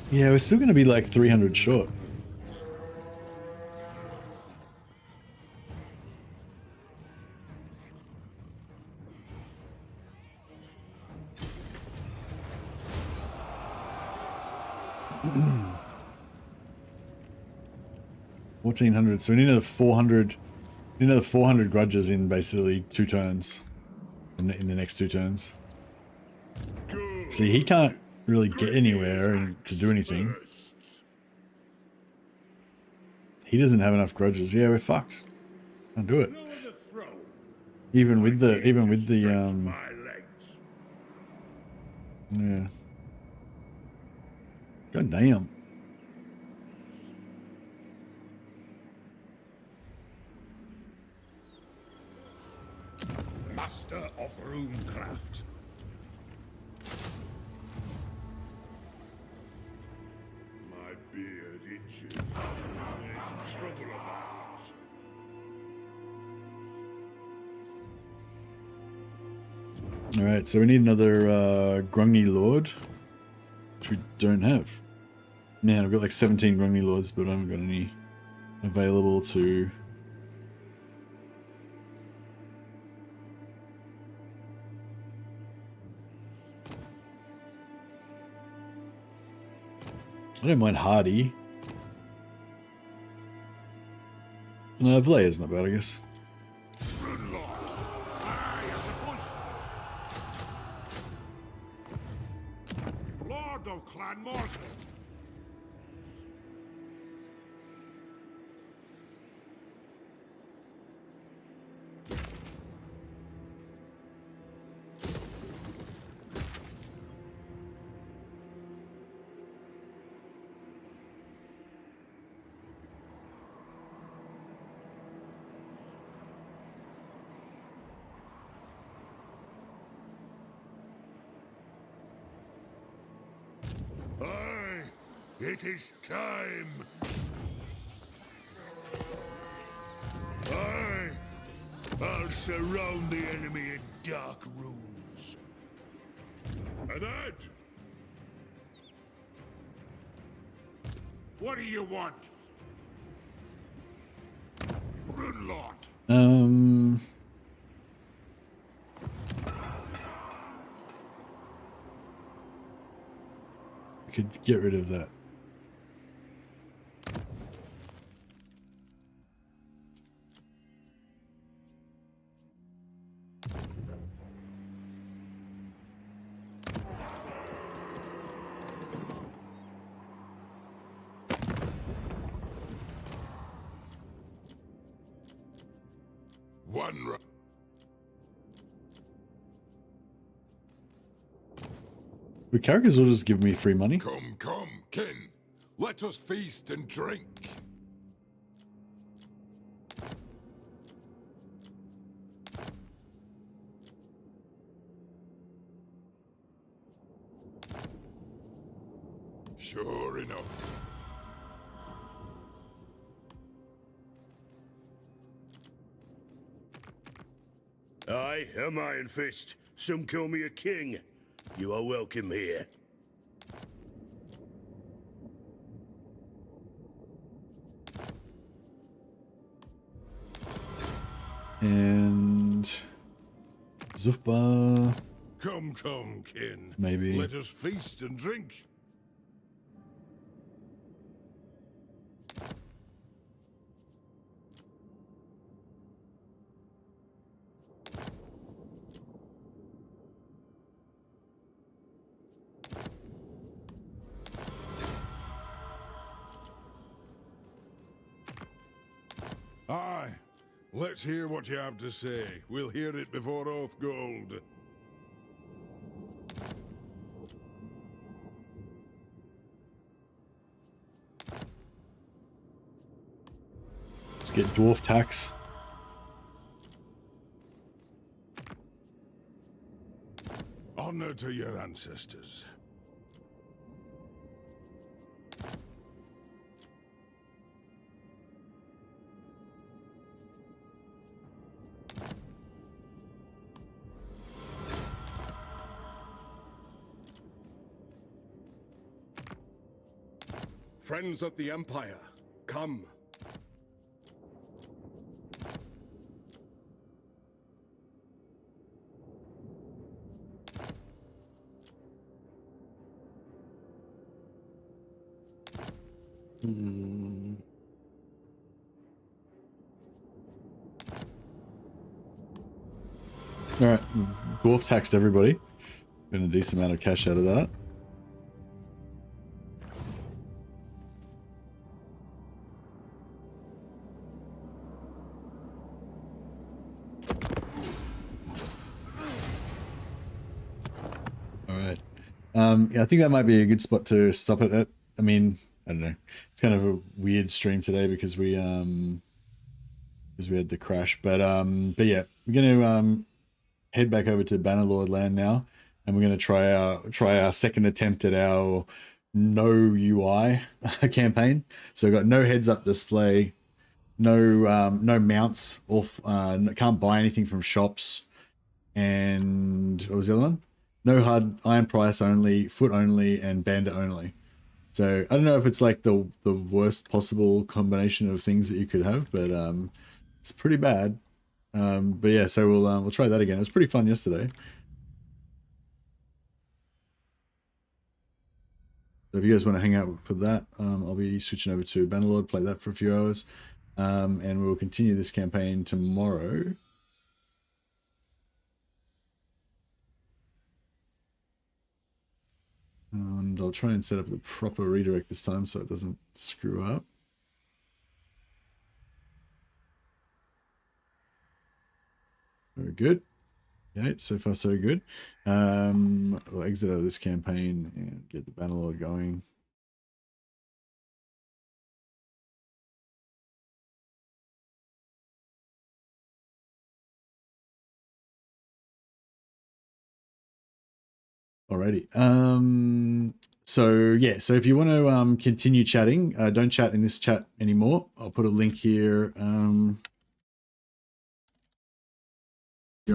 Yeah, we're still going to be like 300 short. $1,400. So we need another 400. We need another 400 grudges in basically 2 turns. In the next 2 turns. See, he can't really get anywhere and to do anything. He doesn't have enough grudges. Yeah, we're fucked. Can't do it. Lower the throne. Even with the My legs. yeah. God damn. Master of runecraft. My beard itches. There's trouble about. Alright, so we need another Grungy Lord. Which we don't have. Man, I've got like 17 Grungy Lords, but I haven't got any available to... I don't mind Hardy. No, Vallejo's not bad, I guess. Runelord. Aye, I suppose. Lord of Clan Morgan. Aye, it is time. Aye, I'll surround the enemy in dark rooms. And that? What do you want? Runelord. Could get rid of that. The characters will just give me free money. Come, come, kin. Let us feast and drink. Sure enough. I am Iron Fist. Some call me a king. You are welcome here. And Zufba. Come, come, kin. Maybe. Let us feast and drink. Aye. Let's hear what you have to say. We'll hear it before Oath Gold. Let's get dwarf tax. Honor to your ancestors. Friends of the Empire, come. All right, dwarf taxed everybody. Got a decent amount of cash out of that. All right. Yeah, I think that might be a good spot to stop it at. I mean, I don't know. It's kind of a weird stream today because we had the crash, but yeah, we're gonna head back over to Bannerlord land now, and we're gonna try our second attempt at our no UI campaign. So we've got no heads up display, no mounts, or can't buy anything from shops, and what was the other one? No hard iron price only, foot only, and bandit only. So I don't know if it's like the worst possible combination of things that you could have, but it's pretty bad. But yeah, so we'll try that again. It was pretty fun yesterday. So if you guys want to hang out for that, I'll be switching over to Bannerlord, play that for a few hours, and we'll continue this campaign tomorrow. And I'll try and set up the proper redirect this time so it doesn't screw up. Very good. Okay, so far so good. We'll exit out of this campaign and get the Bannerlord going. Alrighty. So yeah, so if you want to continue chatting, don't chat in this chat anymore. I'll put a link here. Here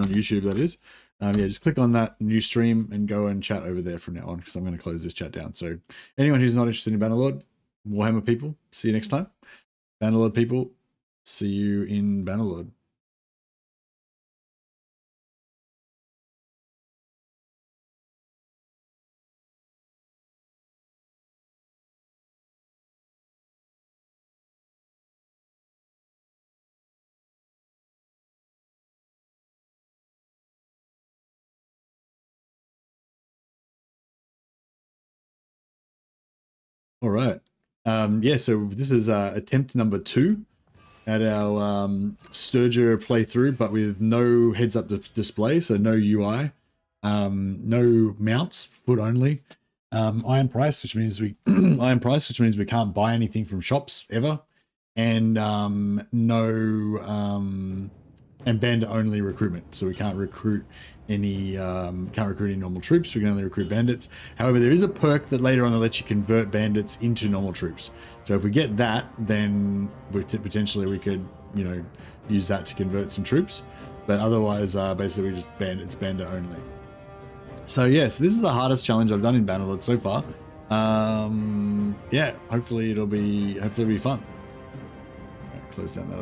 on YouTube, that is. Yeah, just click on that new stream and go and chat over there from now on, because I'm going to close this chat down. So anyone who's not interested in Bannerlord, Warhammer people, see you next time. Bannerlord people, see you in Bannerlord. All right. Yeah, so this is attempt number 2 at our Sturger playthrough, but with no heads-up display, so no UI. No mounts, foot only. Iron price, which means we can't buy anything from shops ever, and and bandit only recruitment. So we can't recruit any normal troops. We can only recruit bandits. However, there is a perk that later on that lets you convert bandits into normal troops. So if we get that, then potentially we could, you know, use that to convert some troops. But otherwise, basically we just bandit only. So yes, this is the hardest challenge I've done in Bannerlord so far. Yeah, hopefully it'll be fun. Right, close down that other